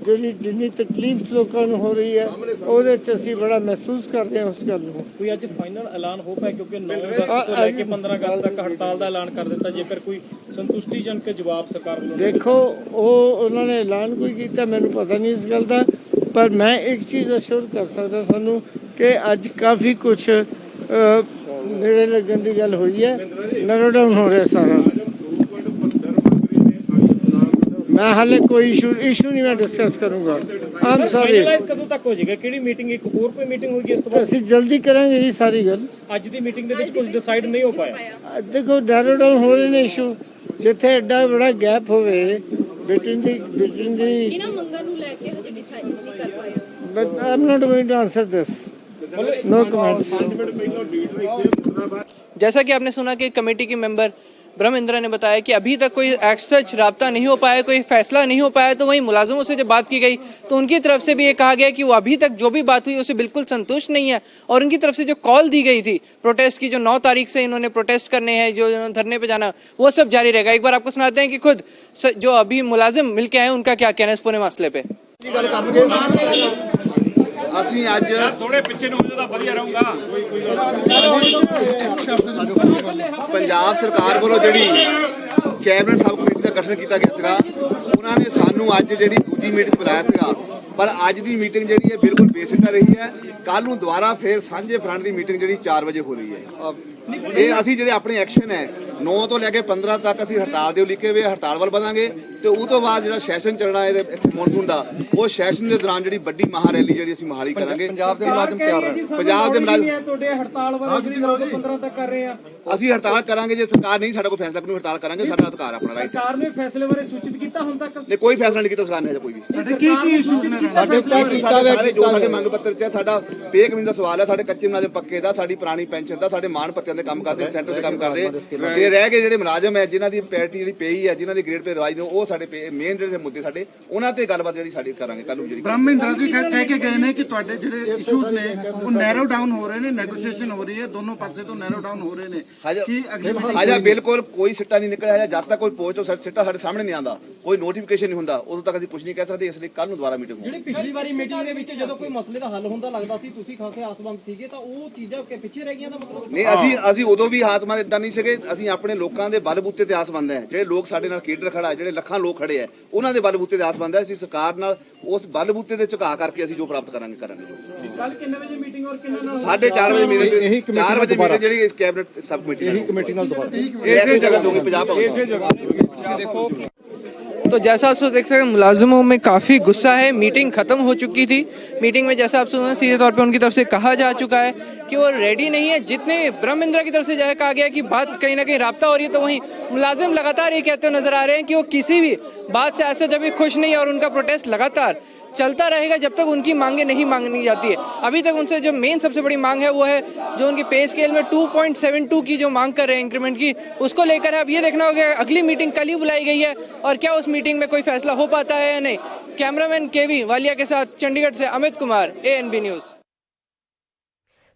ਜਿਹੜੀ ਜਿੰਨੀ ਤਕਲੀਫ ਲੋਕਾਂ ਨੂੰ ਹੋ ਰਹੀ ਹੈ ਉਹਦੇ 'ਚ ਅਸੀਂ ਬੜਾ ਮਹਿਸੂਸ ਕਰਦੇ ਹਾਂ ਉਸ ਗੱਲ ਨੂੰ। ਕੋਈ ਅੱਜ ਫਾਈਨਲ ਐਲਾਨ ਹੋ ਪਾਇਆ ਕਿਉਂਕਿ 9 ਅਗਸਤ ਤੋਂ ਲੈ ਕੇ 15 ਅਗਸਤ ਤੱਕ ਹੜਤਾਲ ਦਾ ਐਲਾਨ ਕਰ ਦਿੱਤਾ, ਜੇਕਰ ਕੋਈ ਸੰਤੁਸ਼ਟੀਜਨਕ ਜਵਾਬ ਸਰਕਾਰ ਵੱਲੋਂ? ਦੇਖੋ ਉਹਨਾਂ ਨੇ ਐਲਾਨ ਕੋਈ ਕੀਤਾ ਮੈਨੂੰ ਪਤਾ ਨਹੀਂ ਇਸ ਗੱਲ ਦਾ, ਪਰ ਮੈਂ ਇੱਕ ਚੀਜ਼ ਅਸ਼ੋਰ ਕਰ ਸਕਦਾ ਤੁਹਾਨੂੰ ਕਿ ਅੱਜ ਕਾਫੀ ਕੁਛ ਨੇੜੇ ਲੱਗਣ ਦੀ ਗੱਲ ਹੋਈ ਹੈ, ਨੈਰੋ ਡਾਊਨ ਹੋ ਰਿਹਾ ਸਾਰਾ। मैं हाले कोई इशू नहीं मैं डिस्कस करूंगा। I am sorry. कदों तक हो जाएगा? किहड़ी मीटिंग एक होर कोई मीटिंग होगी इस तो बाद? ਅਸੀਂ ਜਲਦੀ ਕਰਾਂਗੇ ਜੀ ਸਾਰੀ ਗੱਲ। ਅੱਜ ਦੀ ਮੀਟਿੰਗ ਦੇ ਵਿੱਚ ਕੁਝ ਡਿਸਾਈਡ ਨਹੀਂ ਹੋ ਪਾਇਆ। ਦੇਖੋ ਨੈਰੋ ਡਾਊਨ ਹੋ ਰਹੇ ਨੇ ਇਸ਼ੂ, ਜਿੱਥੇ ਐਡਾ ਬੜਾ ਗੈਪ ਹੋਵੇ ਬਿਟਵੀਨ ਦੀ ਇਹਨਾਂ ਮੰਗਾਂ ਨੂੰ ਲੈ ਕੇ ਹਜੇ ਡਿਸਾਈਡ ਨਹੀਂ ਕਰ ਪਾਇਆ। But I am not going to answer this, no comments. जैसा कि आपने सुना कि कमेटी के मेंबर ब्रह्म इंद्रा ने बताया कि अभी तक कोई सच राब्ता नहीं हो पाया, कोई फैसला नहीं हो पाया। तो वहीं मुलाजिमों से जब बात की गई तो उनकी तरफ से भी ये कहा गया कि वो अभी तक जो भी बात हुई उसे बिल्कुल संतुष्ट नहीं है, और उनकी तरफ से जो कॉल दी गई थी प्रोटेस्ट की, जो 9 तारीख से इन्होंने प्रोटेस्ट करने हैं, जो धरने पे जाना, वो सब जारी रहेगा। एक बार आपको सुनाते हैं कि खुद जो अभी मुलाजिम मिल के आए उनका क्या कहना है इस पूरे मसले पे। ਅਸੀਂ ਅੱਜ ਥੋੜੇ ਪਿੱਛੇ ਨੂੰ ਹੋ ਜਾਦਾ ਵਧੀਆ ਰਹੂੰਗਾ। ਪੰਜਾਬ ਸਰਕਾਰ ਵੱਲੋਂ ਜਿਹੜੀ ਕੈਬਨਿਟ ਸਬ ਕਮੇਟੀ ਦਾ ਗਠਨ ਕੀਤਾ ਗਿਆ ਸੀਗਾ, ਉਹਨਾਂ ਨੇ ਸਾਨੂੰ ਅੱਜ ਜਿਹੜੀ ਦੂਜੀ ਮੀਟਿੰਗ ਬੁਲਾਇਆ ਸੀਗਾ, ਪਰ ਅੱਜ ਦੀ ਮੀਟਿੰਗ ਜਿਹੜੀ ਹੈ ਬਿਲਕੁਲ ਬੇਸਿੱਟਾ ਰਹੀ ਹੈ। ਕੱਲ ਨੂੰ ਦੁਬਾਰਾ ਫੇਰ ਸਾਂਝੇ ਫਰੰਟ ਦੀ ਮੀਟਿੰਗ ਜਿਹੜੀ 4 ਵਜੇ ਹੋ ਰਹੀ ਹੈ। ਇਹ ਅਸੀਂ ਜਿਹੜੇ ਆਪਣੇ ਐਕਸ਼ਨ ਹੈ 9 ਤੋਂ ਲੈ ਕੇ 15 ਤੱਕ ਅਸੀਂ ਹੜਤਾਲ ਦੇ ਲਿਖੇ ਹੋਏ ਹੜਤਾਲ ਵੱਲ ਵਧਾਂਗੇ, ਤੇ ਉਹ ਤੋਂ ਬਾਅਦ ਜਿਹੜਾ ਸੈਸ਼ਨ ਚੱਲਣਾ ਇਹਦੇ ਮੌਨਸੂਨ ਦਾ, ਉਹ ਸੈਸ਼ਨ ਦੇ ਦੌਰਾਨ ਜਿਹੜੀ ਵੱਡੀ ਮਹਾ ਰੈਲੀ ਜਿਹੜੀ ਅਸੀਂ ਮੋਹਾਲੀ ਕਰਾਂਗੇ। ਪੰਜਾਬ ਦੇ ਮੁਲਾਜ਼ਮ ਤਿਆਰ ਰਹਿਣ। ਪੰਜਾਬ ਦੇ ਮੁਲਾਜ਼ਮ ਤੁਹਾਡੇ ਹੜਤਾਲ ਵਾਲੇ 15 ਤੱਕ ਕਰ ਰਹੇ ਆ। ਅਸੀਂ ਹੜਤਾਲ ਕਰਾਂਗੇ ਜੇ ਸਰਕਾਰ ਨਹੀਂ ਸਾਡਾ ਕੋਈ ਫੈਸਲਾ ਕਰੂ, ਹੜਤਾਲ ਕਰਾਂਗੇ, ਸਾਡਾ ਅਧਿਕਾਰ ਆਪਣਾ ਰਾਈਟ। ਸਰਕਾਰ ਨੇ ਫੈਸਲੇ ਬਾਰੇ ਸੂਚਿਤ ਕੀਤਾ ਹੁਣ ਤੱਕ? ਨਹੀਂ, ਕੋਈ ਫੈਸਲਾ ਨਹੀਂ ਕੀਤਾ ਸਰਕਾਰ ਨੇ, ਕੋਈ ਵੀ। ਕੀ ਸੂਚਿਤ ਕੀਤਾ? ਸਾਡੇ ਜੋ ਸਾਡੇ ਮੰਗ ਪੱਤਰ ਚ ਸਾਡਾ ਪੇ ਕਮਿਸ਼ਨ ਦਾ ਸਵਾਲ ਹੈ, ਸਾਡੇ ਕੱਚੇ ਮੁਲਾਜ਼ਮ ਪੱਕੇ ਦਾ, ਸਾਡੀ ਪੁਰਾਣੀ ਪੈਨਸ਼ਨ ਦਾ, ਸਾਡੇ ਮਾਣ ਪੱਤਿਆਂ ਦੇ ਕੰਮ ਕਰਦੇ, ਸੈਂਟਰ ਦੇ ਕੰਮ ਕਰਦੇ, ਤੇ ਰਹਿ ਗਏ ਜਿਹੜੇ ਮੁਲਾਜ਼ਮ ਹੈ ਜਿਨ੍ਹਾਂ ਦੀ ਪੈਰਿਟੀ ਜਿਹੜੀ ਪੇਈ ਹੈ, ਜਿਨ੍ਹਾਂ ਦੀ ਗ੍ਰੇਡ ਪੇ ਰਿਵਾਈਜ਼ ਨੇ, ਉਹ ਸਾਡੇ ਮੇਨ ਜਿਹੜੇ ਮੁੱਦੇ ਸਾਡੇ ਉਹਨਾਂ ਤੇ ਗੱਲਬਾਤ ਜਿਹੜੀ ਸਾਡੀ ਕਰਾਂਗੇ ਕੱਲ ਨੂੰ। ਜਿਹੜੀ ਬ੍ਰਹਮ ਇੰਦਰਾ ਜੀ ਕਹਿ ਕੇ ਗਏ ਨੇ ਕਿ ਤੁਹਾਡੇ ਜਿਹੜੇ ਇਸ਼ੂਜ਼ ਨੇ ਉਹ ਨੈਰੋ ਡਾਊਨ ਹੋ ਰਹੇ ਨੇ, ਨੈਗੋਸ਼ੀਏਸ਼ਨ ਹੋ ਰਹੀ ਹੈ, ਦੋਨੋਂ ਪਾਸੇ ਤੋਂ ਨੈਰੋ ਡਾਊਨ ਹੋ ਰਹੇ ਨੇ। ਅਜਾ ਬਿਲਕੁਲ ਕੋਈ ਸਿੱਟਾ ਨਹੀਂ ਨਿਕਲਿਆ ਹੈ, ਜਦ ਤੱਕ ਕੋਈ ਪੋਸਟ ਸਿੱਟਾ ਸਾਡੇ ਸਾਹਮਣੇ ਨਹੀਂ ਆਉਂਦਾ, ਕੋਈ ਨੋਟੀਫਿਕੇਸ਼ਨ ਨਹੀਂ ਹੁੰਦਾ, ਉਦੋਂ ਤੱਕ ਅਸੀਂ ਕੁਝ ਨਹੀਂ ਕਹਿ ਸਕਦੇ। ਇਸ ਲਈ ਕੱਲ ਨੂੰ ਦੁਬਾਰਾ ਮੀਟਿੰਗ ਹੋਊਗੀ। ਜਿਹੜੀ ਪਿਛਲੀ ਵਾਰੀ ਮੀਟਿੰਗ ਦੇ ਵਿੱਚ ਜਦੋਂ ਕੋਈ ਮਸਲੇ ਦਾ ਹੱਲ ਹੁੰਦਾ ਲੱਗਦਾ ਸੀ, ਤੁਸੀਂ ਖਾਸੇ ਆਸਵੰਦ ਸੀਗੇ, ਤਾਂ ਉਹ ਚੀਜ਼ਾਂ ਪਿੱਛੇ ਰਹਿ ਗਈਆਂ ਦਾ ਮਤਲਬ? ਨਹੀਂ, ਅਸੀਂ ਉਦੋਂ ਵੀ ਆਸਵੰਦ ਇਦਾਂ ਨਹੀਂ ਸੀਗੇ। ਅਸੀਂ ਆਪਣੇ ਲੋਕਾਂ ਦੇ ਬਲਬੂਤੇ ਤੇ ਆਸਵੰਦ ਹੈ। ਜਿਹੜੇ ਲੋਕ ਸਾਡੇ ਨਾਲ ਕੇਡਰ ਖੜਾ, ਜਿਹੜੇ ਲੱਖਾਂ ਲੋਕ ਖੜੇ ਆ, ਉਹਨਾਂ ਦੇ ਬਲਬੂਤੇ ਤੇ ਆਸਵੰਦ ਹੈ। ਅਸੀਂ ਸਰਕਾਰ ਨਾਲ ਉਸ ਬਲਬੂਤੇ ਦੇ ਝੁਕਾ ਕਰਕੇ ਅਸੀਂ ਜੋ ਪ੍ਰਾਪਤ ਕਰਾਂਗੇ। ਕੱਲ ਕਿੰਨੇ ਵਜੇ ਮੀਟਿੰਗ ਔਰ ਕਿੰਨਾ ਨਾਲ? 4:30 ਵਜੇ ਮੀਟਿੰਗ, 4 ਵਜੇ ਮੀਟਿੰਗ ਜਿਹੜੀ ਕੈਬਨਿਟ ਸਬ ਕਮੇਟੀ, ਇਹੀ ਕਮੇਟੀ ਨਾਲ ਦੁਬਾਰਾ ਇਸੇ ਜਗ੍ਹਾ ਤੋਂ ਪੰਜਾਬ ਇਸੇ ਜਗ੍ਹਾ देखो। तो जैसा आप देख सकते हैं मुलाजिमों में काफ़ी गुस्सा है। मीटिंग खत्म हो चुकी थी। मीटिंग में जैसा आप सुना सीधे तौर पे उनकी तरफ से कहा जा चुका है कि वो रेडी नहीं है। जितने ब्रह्म इंद्रा की तरफ से कहा गया कि बात कहीं ना कहीं राब्ता हो रही है, तो वहीं मुलाजिम लगातार ये कहते हुए नजर आ रहे हैं कि वो किसी भी बात से ऐसे जब भी खुश नहीं है, और उनका प्रोटेस्ट लगातार चलता रहेगा जब तक उनकी मांगे नहीं मांगनी जाती है। अभी तक उनसे जो मेन सबसे बड़ी मांग है वो है जो उनकी पे स्केल में 2.72 की जो मांग कर रहे हैं इंक्रीमेंट की, उसको लेकर है। अब ये देखना होगा अगली मीटिंग कल ही बुलाई गई है और क्या उस मीटिंग में कोई फैसला हो पाता है या नहीं। कैमरामैन केवी वालिया के साथ चंडीगढ़ से अमित कुमार, ANB न्यूज़।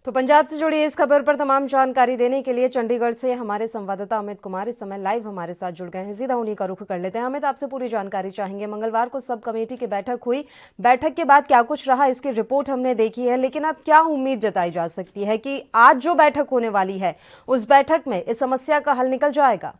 तो पंजाब से जुड़ी इस खबर पर तमाम जानकारी देने के लिए चंडीगढ़ से हमारे संवाददाता अमित कुमार इस समय लाइव हमारे साथ जुड़ गए हैं। सीधा उन्हीं का रुख कर लेते हैं। अमित, आपसे पूरी जानकारी चाहेंगे। मंगलवार को सब कमेटी की बैठक हुई, बैठक के बाद क्या कुछ रहा इसकी रिपोर्ट हमने देखी है, लेकिन अब क्या उम्मीद जताई जा सकती है कि आज जो बैठक होने वाली है उस बैठक में इस समस्या का हल निकल जाएगा?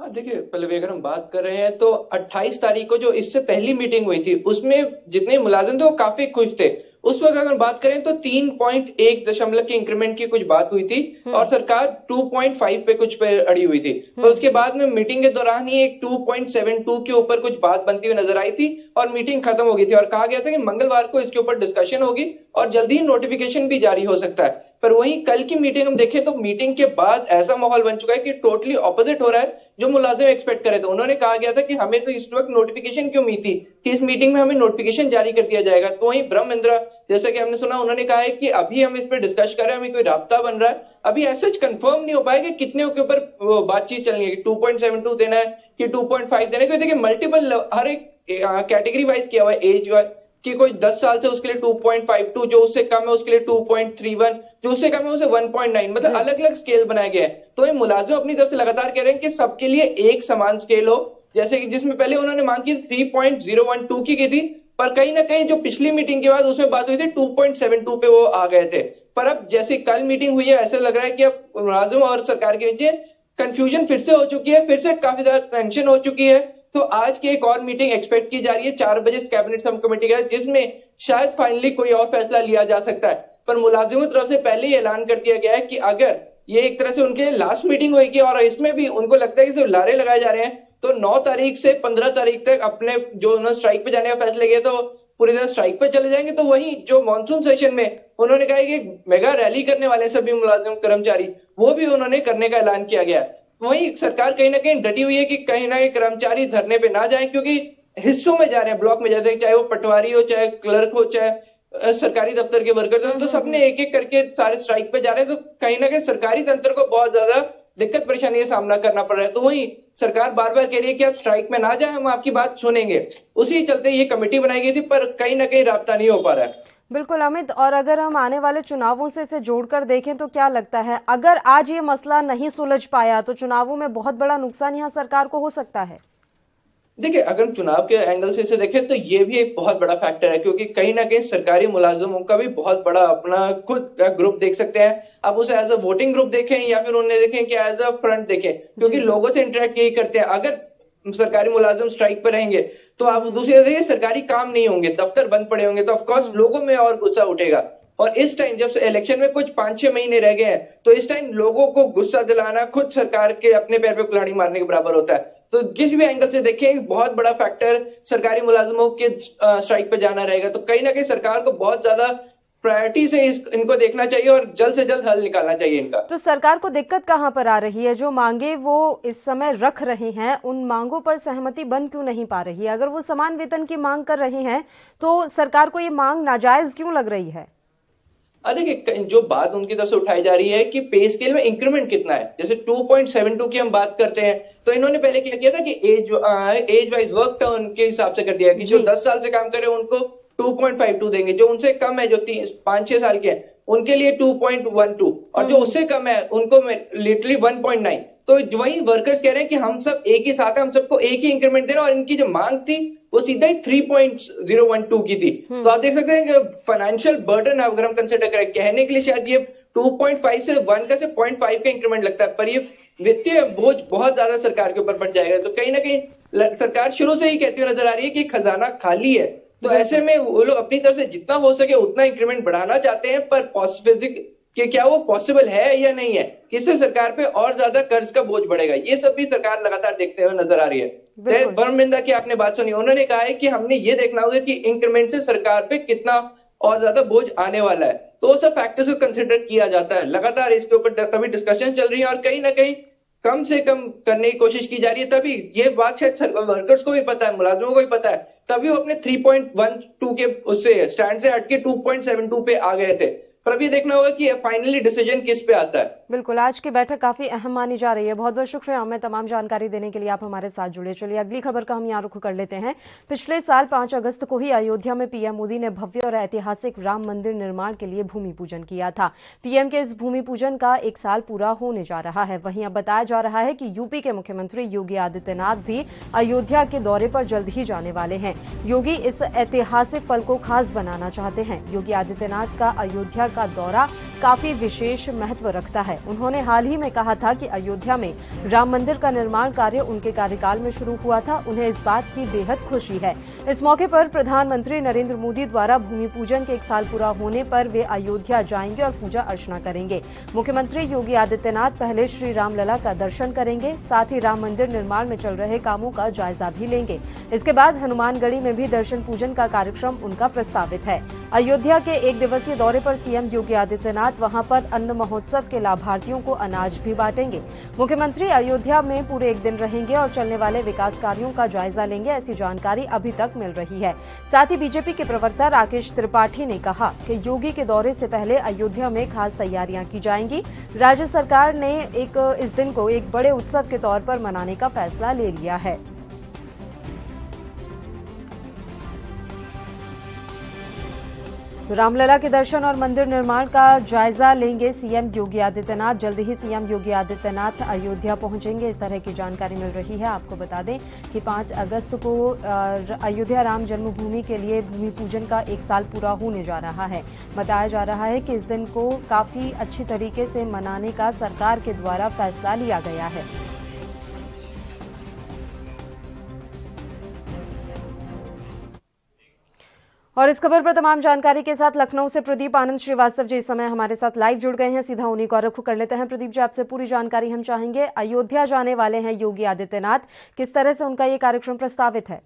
देखिए पल्लवी, अगर हम बात कर रहे हैं तो 28 तारीख को जो इससे पहली मीटिंग हुई थी उसमें जितने मुलाजिम थे वो काफी खुश थे। उस वक्त अगर बात करें तो 3.1 दशमलव के इंक्रीमेंट की कुछ बात हुई थी और सरकार 2.5 पे कुछ पे अड़ी हुई थी। और उसके बाद में मीटिंग के दौरान ही एक 2.72 के ऊपर कुछ बात बनती हुई नजर आई थी और मीटिंग खत्म हो गई थी और कहा गया था कि मंगलवार को इसके ऊपर डिस्कशन होगी और जल्दी ही नोटिफिकेशन भी जारी हो सकता है। पर वहीं कल की मीटिंग हम देखें तो मीटिंग के बाद ऐसा माहौल बन चुका है कि टोटली ऑपोजिट हो रहा है जो मुलाजिम एक्सपेक्ट करे थे। उन्होंने कहा गया था कि हमें तो इस वक्त नोटिफिकेशन की उम्मीद थी कि इस मीटिंग में हमें नोटिफिकेशन जारी कर दिया जाएगा। तो वहीं ब्रह्म इंद्रा, जैसा कि हमने सुना, उन्होंने कहा है कि अभी हम इस पर डिस्कस कर रहे हैं, हमें कोई राब्ता बन रहा है, अभी ऐसा कंफर्म नहीं हो पाया कि कितने के ऊपर बातचीत चलनी है, 2.72 देना है कि 2.5 देना है। क्योंकि देखिए मल्टीपल हर एक कैटेगरी वाइज किया हुआ है, एज वाइज कि कोई 10 साल से उसके लिए 2.52, जो उससे कम है उसके लिए 2.31, जो उससे कम है उसे 1.9, मतलब अलग अलग स्केल बनाए गए हैं। तो ये मुलाजिम अपनी तरफ से लगातार कह रहे हैं कि सबके लिए एक समान स्केल हो, जैसे कि जिसमें पहले उन्होंने मांग की 3.012 की थी, पर कहीं ना कहीं जो पिछली मीटिंग के बाद उसमें बात हुई थी 2.72 पे वो आ गए थे। पर अब जैसे कल मीटिंग हुई है, ऐसा लग रहा है कि अब मुलाजिम और सरकार के बीच कंफ्यूजन फिर से हो चुकी है, फिर से काफी ज्यादा टेंशन हो चुकी है। तो आज की एक और मीटिंग एक्सपेक्ट की जा रही है 4 बजे कैबिनेट सब कमेटी का, जिसमें शायद फाइनली कोई और फैसला लिया जा सकता है। पर मुलाजिमों की तरफ से पहले ही ऐलान कर दिया गया है कि अगर ये एक तरह से उनके लास्ट मीटिंग होगी और इसमें भी उनको लगता है कि सिर्फ लारे लगाए जा रहे हैं, तो 9 तारीख से 15 तारीख तक अपने जो उन्होंने स्ट्राइक पे जाने का फैसला किया तो पूरी तरह स्ट्राइक पे चले जाएंगे। तो वही जो मॉनसून सेशन में उन्होंने कहा कि एक मेगा रैली करने वाले सभी मुलाजिम कर्मचारी, वो भी उन्होंने करने का ऐलान किया गया। वही सरकार कहीं ना कहीं डटी हुई है कि कहीं ना कहीं कर्मचारी धरने पे ना जाएं, क्योंकि हिस्सों में जा रहे हैं, ब्लॉक में जैसे चाहे वो पटवारी हो, चाहे क्लर्क हो, चाहे सरकारी दफ्तर के वर्कर्स हो, तो सबने एक एक करके सारे स्ट्राइक पे जा रहे हैं। तो कहीं ना कहीं सरकारी तंत्र को बहुत ज्यादा दिक्कत परेशानी का सामना करना पड़ रहा है। तो वही सरकार बार बार कह रही है कि आप स्ट्राइक में ना जाए, हम आपकी बात सुनेंगे। उसी चलते ये कमेटी बनाई गई थी, पर कहीं ना कहीं राब्ता नहीं हो पा रहा है। बिल्कुल अमित, और अगर हम आने वाले चुनावों से इसे जोड़कर देखें तो क्या लगता है, अगर आज ये मसला नहीं सुलझ पाया तो चुनावों में बहुत बड़ा नुकसान यहाँ सरकार को हो सकता है? देखिए, अगर चुनाव के एंगल से इसे देखें तो ये भी एक बहुत बड़ा फैक्टर है, क्योंकि कहीं ना कहीं सरकारी मुलाजिमों का भी बहुत बड़ा अपना खुद का ग्रुप देख सकते हैं। आप उसे एज अ वोटिंग ग्रुप देखें या फिर उन्हें देखें कि एज अ फ्रंट देखें, क्योंकि लोगों से इंटरेक्ट यही करते हैं। अगर सरकारी मुलाजिम स्ट्राइक पर रहेंगे तो आप दूसरी देखिए सरकारी काम नहीं होंगे, दफ्तर बंद पड़े होंगे, तो ऑफकोर्स लोगों में और गुस्सा उठेगा। और इस टाइम जब इलेक्शन में कुछ 5-6 महीने रह गए हैं, तो इस टाइम लोगों को गुस्सा दिलाना खुद सरकार के अपने पैर पे कुल्हाड़ी मारने के बराबर होता है। तो किसी भी एंगल से देखें, बहुत बड़ा फैक्टर सरकारी मुलाजिमों के स्ट्राइक पे जाना रहेगा। तो कहीं ना कहीं सरकार को बहुत ज्यादा प्रायोरिटी से इनको देखना चाहिए और जल्द से जल्द हल निकालना चाहिए इनका। तो सरकार को दिक्कत कहां पर आ रही है? जो मांगे वो इस समय रख रहे हैं, उन मांगों पर सहमति बन क्यों नहीं पा रही है? अगर वो समान वेतन की मांग कर रहे हैं तो सरकार को ये मांग नाजायज क्यों लग रही है? देखिए, जो बात उनकी तरफ से उठाई जा रही है कि पे स्केल में इंक्रीमेंट कितना है, जैसे 2.72 की हम बात करते हैं, तो इन्होंने पहले क्या किया था कि एज वाइज वर्क टर्न के हिसाब से कर दिया कि जो 10 साल से काम करे उनको 2.52 देंगे, जो उनसे कम है, जो 5-6 साल के हैं, उनके लिए 2.12, और जो उससे कम है उनको लिटरली 1.9। तो वही वर्कर्स कह रहे हैं कि हम सब एक ही साथ हैं, हम सबको एक ही इंक्रीमेंट देना, और इनकी जो मांग थी वो सीधा ही 3.012 की थी। तो आप देख सकते हैं कि फाइनेंशियल बर्डन अगर हम कंसिडर करें, कहने के लिए शायद ये 2.5 से 1 का से 0.5 का इंक्रीमेंट लगता है, पर ये वित्तीय बोझ बहुत ज्यादा सरकार के ऊपर बढ़ जाएगा। तो कहीं ना कहीं सरकार शुरू से ही कहती हुई नजर आ रही है कि खजाना खाली है। तो ऐसे में वो लोग अपनी तरफ से जितना हो सके उतना इंक्रीमेंट बढ़ाना चाहते हैं, पर कि क्या वो पॉसिबल है या नहीं है, किससे सरकार पे और ज्यादा कर्ज का बोझ बढ़ेगा, ये सब भी सरकार लगातार देखते हुए नजर आ रही है। बर्मिंदा की आपने बात सुनी, उन्होंने कहा है कि हमने ये देखना होगा कि इंक्रीमेंट से सरकार पे कितना और ज्यादा बोझ आने वाला है। तो वो सब फैक्टर्स को कंसिडर किया जाता है, लगातार इसके ऊपर तभी डिस्कशन चल रही है और कहीं ना कहीं कम से कम करने की कोशिश की जा रही है। तभी ये बात शायद वर्कर्स को भी पता है, मुलाजिमों को भी पता है, तभी वो अपने 3.12 के उससे स्टैंड से हटके 2.72 पे आ गए थे। पर अभी देखना होगा कि फाइनली डिसीजन किस पे आता है। बिल्कुल, आज की बैठक काफी अहम मानी जा रही है। बहुत बहुत शुक्रिया हमें तमाम जानकारी देने के लिए, आप हमारे साथ जुड़े। चलिए अगली खबर का हम यहाँ रुख कर लेते हैं। पिछले साल 5 अगस्त को ही अयोध्या में पीएम मोदी ने भव्य और ऐतिहासिक राम मंदिर निर्माण के लिए भूमि पूजन किया था। पीएम के इस भूमि पूजन का 1 साल पूरा होने जा रहा है। वहीं अब बताया जा रहा है कि यूपी के मुख्यमंत्री योगी आदित्यनाथ भी अयोध्या के दौरे पर जल्द ही जाने वाले हैं। योगी इस ऐतिहासिक पल को खास बनाना चाहते हैं। योगी आदित्यनाथ का अयोध्या का दौरा काफी विशेष महत्व रखता है। उन्होंने हाल ही में कहा था कि अयोध्या में राम मंदिर का निर्माण कार्य उनके कार्यकाल में शुरू हुआ था। उन्हें इस बात की बेहद खुशी है। इस मौके पर प्रधानमंत्री नरेंद्र मोदी द्वारा भूमि पूजन के 1 साल पूरा होने पर वे अयोध्या जाएंगे और पूजा अर्चना करेंगे। मुख्यमंत्री योगी आदित्यनाथ पहले श्री रामलला का दर्शन करेंगे, साथ ही राम मंदिर निर्माण में चल रहे कामों का जायजा भी लेंगे। इसके बाद हनुमानगढ़ी में भी दर्शन पूजन का कार्यक्रम उनका प्रस्तावित है। अयोध्या के 1 दिवसीय दौरे पर सीएम योगी आदित्यनाथ वहां पर अन्न महोत्सव के लाभार्थियों को अनाज भी बांटेंगे। मुख्यमंत्री अयोध्या में पूरे 1 दिन रहेंगे और चलने वाले विकास कार्यों का जायजा लेंगे, ऐसी जानकारी अभी तक मिल रही है। साथ ही बीजेपी के प्रवक्ता राकेश त्रिपाठी ने कहा कि योगी के दौरे से पहले अयोध्या में खास तैयारियां की जाएंगी। राज्य सरकार ने इस दिन को एक बड़े उत्सव के तौर पर मनाने का फैसला ले लिया है। तो रामलला के दर्शन और मंदिर निर्माण का जायजा लेंगे सीएम योगी आदित्यनाथ। जल्द ही सीएम योगी आदित्यनाथ अयोध्या पहुंचेंगे, इस तरह की जानकारी मिल रही है। आपको बता दें कि 5 अगस्त को अयोध्या राम जन्मभूमि के लिए भूमि पूजन का 1 साल पूरा होने जा रहा है। बताया जा रहा है कि इस दिन को काफी अच्छी तरीके से मनाने का सरकार के द्वारा फैसला लिया गया है। और इस खबर पर तमाम जानकारी के साथ लखनऊ से प्रदीप आनंद श्रीवास्तव जी इस समय हमारे साथ लाइव जुड़ गए हैं। सीधा उन्हीं को रुख कर लेते हैं। प्रदीप जी, आपसे पूरी जानकारी हम चाहेंगे। अयोध्या जाने वाले हैं योगी आदित्यनाथ, किस तरह से उनका ये कार्यक्रम प्रस्तावित है?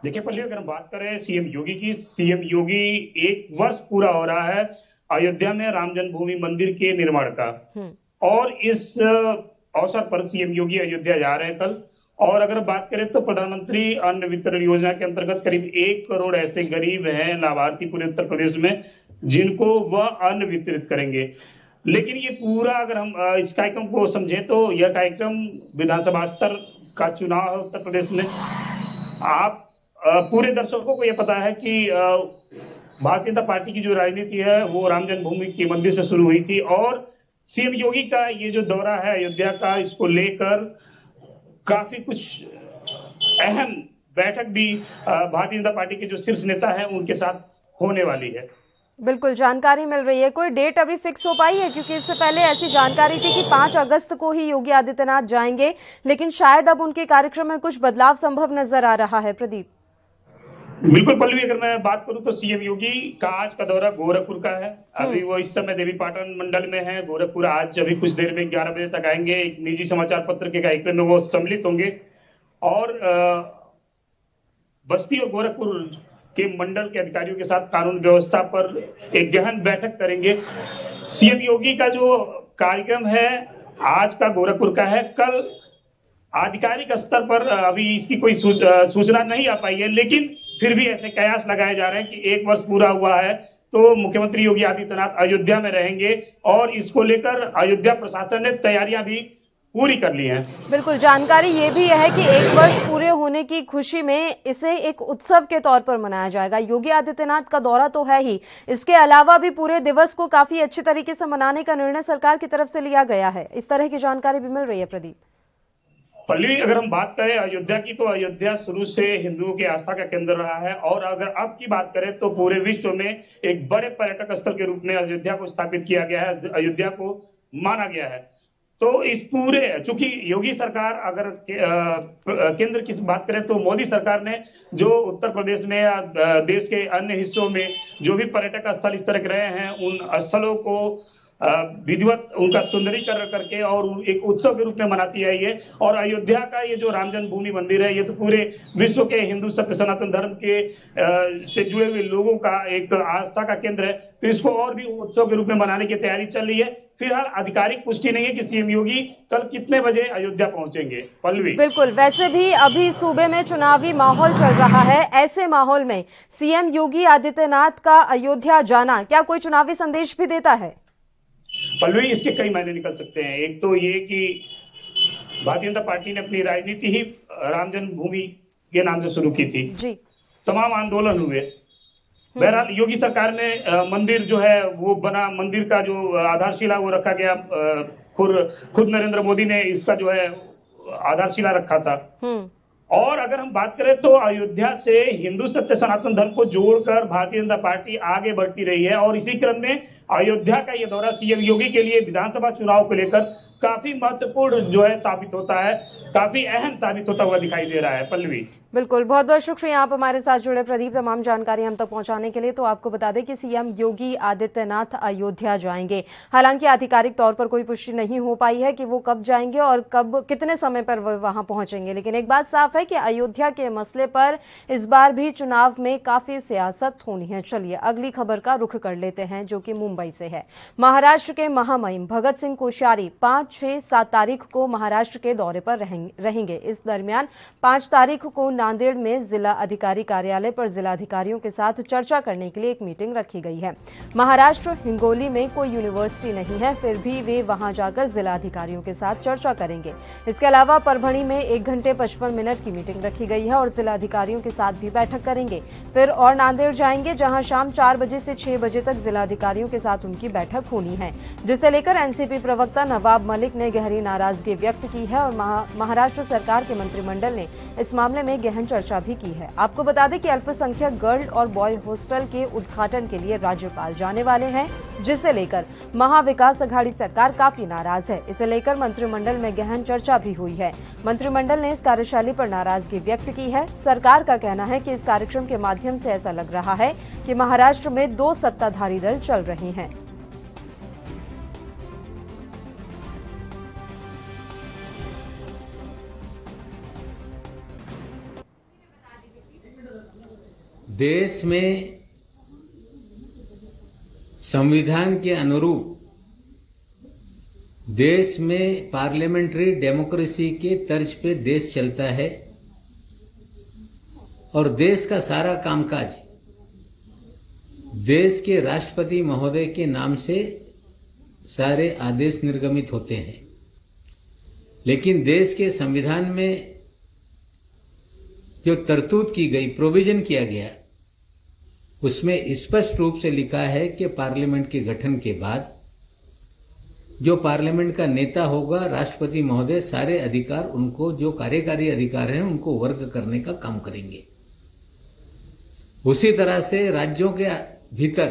देखिए पल्लवी, अगर हम बात करें सीएम योगी की, सीएम योगी 1 वर्ष पूरा हो रहा है अयोध्या में राम जन्मभूमि मंदिर के निर्माण का, और इस अवसर पर सीएम योगी अयोध्या जा रहे हैं कल। और अगर बात करें तो प्रधानमंत्री अन्न वितरण योजना के अंतर्गत करीब 1 करोड़ ऐसे गरीब हैं लाभार्थी पूरे उत्तर प्रदेश में, जिनको वह अन्न वितरित करेंगे। लेकिन ये पूरा अगर हम इस कार्यक्रम को समझें तो यह कार्यक्रम विधानसभा स्तर का चुनाव है उत्तर प्रदेश में। आप पूरे दर्शकों को यह पता है कि भारतीय जनता पार्टी की जो राजनीति है वो राम जन्मभूमि के मंदिर से शुरू हुई थी, और सीएम योगी का ये जो दौरा है अयोध्या का, इसको लेकर काफी कुछ अहम बैठक भी भारतीय जनता पार्टी के जो शीर्ष नेता हैं उनके साथ होने वाली है। बिल्कुल जानकारी मिल रही है। कोई डेट अभी फिक्स हो पाई है? क्योंकि इससे पहले ऐसी जानकारी थी कि 5 अगस्त को ही योगी आदित्यनाथ जाएंगे, लेकिन शायद अब उनके कार्यक्रम में कुछ बदलाव संभव नजर आ रहा है। प्रदीप। बिल्कुल पल्लवी, अगर मैं बात करूं तो सीएम योगी का आज का दौरा गोरखपुर का है। अभी वो इस समय देवीपाटन मंडल में है। गोरखपुर आज अभी कुछ देर में 11 बजे तक आएंगे। एक निजी समाचार पत्र के कार्यक्रम में वो सम्मिलित होंगे और बस्ती और गोरखपुर के मंडल के अधिकारियों के साथ कानून व्यवस्था पर एक गहन बैठक करेंगे। सीएम योगी का जो कार्यक्रम है आज का गोरखपुर का है। कल आधिकारिक स्तर पर अभी इसकी कोई सूचना नहीं आ पाई है, लेकिन फिर भी ऐसे कयास लगाए जा रहे हैं कि 1 वर्ष पूरा हुआ है तो मुख्यमंत्री योगी आदित्यनाथ अयोध्या में रहेंगे, और इसको लेकर अयोध्या प्रशासन ने तैयारियां भी पूरी कर ली हैं। बिल्कुल जानकारी ये भी है कि 1 वर्ष पूरे होने की खुशी में इसे एक उत्सव के तौर पर मनाया जाएगा। योगी आदित्यनाथ का दौरा तो है ही, इसके अलावा भी पूरे दिवस को काफी अच्छी तरीके से मनाने का निर्णय सरकार की तरफ से लिया गया है। इस तरह की जानकारी भी मिल रही है। प्रदीप। पल्लवी, अगर हम बात करें अयोध्या की तो अयोध्या शुरू से हिंदुओं की आस्था का केंद्र रहा है, और अगर अब की बात करें तो पूरे विश्व में एक बड़े पर्यटक स्थल के रूप में अयोध्या को स्थापित किया गया है, अयोध्या को माना गया है। तो इस पूरे, चूंकि योगी सरकार, अगर केंद्र की बात करें तो मोदी सरकार ने जो उत्तर प्रदेश में या देश के अन्य हिस्सों में जो भी पर्यटक स्थल इस तरह के रहे हैं, उन स्थलों को विधिवत उनका सुंदरीकरण करके और एक उत्सव के रूप में मनाती आई है। और अयोध्या का ये जो राम जन्मभूमि मंदिर है, ये तो पूरे विश्व के हिंदू सत्य सनातन धर्म के से जुड़े हुए लोगों का एक आस्था का केंद्र है, तो इसको और भी उत्सव के रूप में मनाने की तैयारी चल रही है। फिलहाल आधिकारिक पुष्टि नहीं है कि सीएम योगी कल कितने बजे अयोध्या पहुंचेंगे। पल्लवी। बिल्कुल, वैसे भी अभी सूबे में चुनावी माहौल चल रहा है। ऐसे माहौल में सीएम योगी आदित्यनाथ का अयोध्या जाना क्या कोई चुनावी संदेश भी देता है? पल्लवी, इसके कई मायने निकल सकते हैं। एक तो ये कि भारतीय जनता पार्टी ने अपनी राजनीति ही राम जन्मभूमि के नाम से शुरू की थी जी। तमाम आंदोलन हुए। बहरहाल योगी सरकार ने मंदिर जो है वो बना, मंदिर का जो आधारशिला वो रखा गया, खुद नरेंद्र मोदी ने इसका जो है आधारशिला रखा था। और अगर हम बात करें तो अयोध्या से हिंदू सत्य सनातन धर्म को जोड़कर भारतीय जनता पार्टी आगे बढ़ती रही है, और इसी क्रम में अयोध्या का ये दौरा सीएम योगी के लिए विधानसभा चुनाव को लेकर काफी महत्वपूर्ण जो है साबित होता है, काफी अहम साबित होता हुआ दिखाई दे रहा है। पल्लवी। बिल्कुल, बहुत बहुत शुक्रिया आप हमारे साथ जुड़े प्रदीप, तमाम जानकारी हम तक पहुंचाने के लिए। तो आपको बता दें कि सीएम योगी आदित्यनाथ अयोध्या जाएंगे। हालांकि आधिकारिक तौर पर कोई पुष्टि नहीं हो पाई है कि वो कब जाएंगे और कब कितने समय पर वो वहां पहुंचेंगे, लेकिन एक बात साफ है कि अयोध्या के मसले पर इस बार भी चुनाव में काफी सियासत होनी है। चलिए अगली खबर का रुख कर लेते हैं, जो कि मुंबई से है। महाराष्ट्र के महामहिम भगत सिंह कोश्यारी 5, 6, 7 तारीख को महाराष्ट्र के दौरे पर रहेंगे। इस दरमियान 5 तारीख को नांदेड़ में जिला अधिकारी कार्यालय पर जिला अधिकारियों के साथ चर्चा करने के लिए एक मीटिंग रखी गई है। महाराष्ट्र हिंगोली में कोई यूनिवर्सिटी नहीं है, फिर भी वे वहां जाकर जिला अधिकारियों के साथ चर्चा करेंगे। इसके अलावा परभणी में 1 घंटे 55 मिनट की की मीटिंग रखी गई है और जिला अधिकारियों के साथ भी बैठक करेंगे। फिर और नांदेड़ जाएंगे, जहां शाम 4 बजे से 6 बजे तक जिला अधिकारियों के साथ उनकी बैठक होनी है, जिसे लेकर एनसीपी प्रवक्ता नवाब मलिक ने गहरी नाराजगी व्यक्त की है और महाराष्ट्र सरकार के मंत्रिमंडल ने इस मामले में गहन चर्चा भी की है। आपको बता दें कि अल्पसंख्यक गर्ल और बॉय हॉस्टल के उद्घाटन के लिए राज्यपाल जाने वाले हैं, जिसे लेकर महाविकास अघाड़ी सरकार काफी नाराज है। इसे लेकर मंत्रिमंडल में गहन चर्चा भी हुई है। मंत्रिमंडल ने इस कार्यशैली पर नाराजगी व्यक्त की है। सरकार का कहना है कि इस कार्यक्रम के माध्यम से ऐसा लग रहा है कि महाराष्ट्र में 2 सत्ताधारी दल चल रहे हैं। देश में संविधान के अनुरूप देश में पार्लियामेंट्री डेमोक्रेसी के तर्ज पे देश चलता है और देश का सारा कामकाज देश के राष्ट्रपति महोदय के नाम से सारे आदेश निर्गमित होते हैं। लेकिन देश के संविधान में जो तरतूद की गई, प्रोविजन किया गया, उसमें स्पष्ट रूप से लिखा है कि पार्लियामेंट के गठन के बाद जो पार्लियामेंट का नेता होगा, राष्ट्रपति महोदय सारे अधिकार उनको, जो कार्यकारी अधिकार हैं, उनको वर्ग करने का काम करेंगे। उसी तरह से राज्यों के भीतर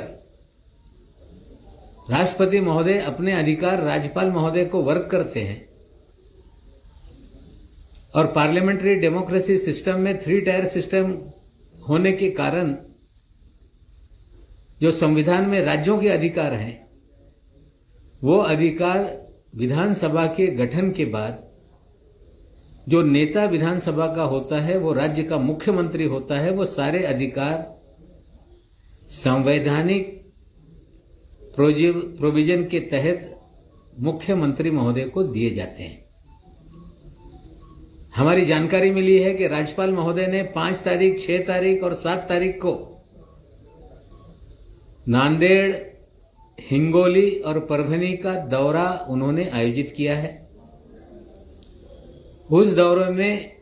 राष्ट्रपति महोदय अपने अधिकार राज्यपाल महोदय को वर्ग करते हैं और पार्लियामेंट्री डेमोक्रेसी सिस्टम में 3 टायर सिस्टम होने के कारण जो संविधान में राज्यों के अधिकार हैं, वो अधिकार विधानसभा के गठन के बाद जो नेता विधानसभा का होता है, वो राज्य का मुख्यमंत्री होता है, वो सारे अधिकार संवैधानिक प्रोविजन के तहत मुख्यमंत्री महोदय को दिए जाते हैं। हमारी जानकारी मिली है कि राज्यपाल महोदय ने 5 तारीख, 6 तारीख और 7 तारीख को नांदेड़, हिंगोली और परभनी का दौरा उन्होंने आयोजित किया है। उस दौरे में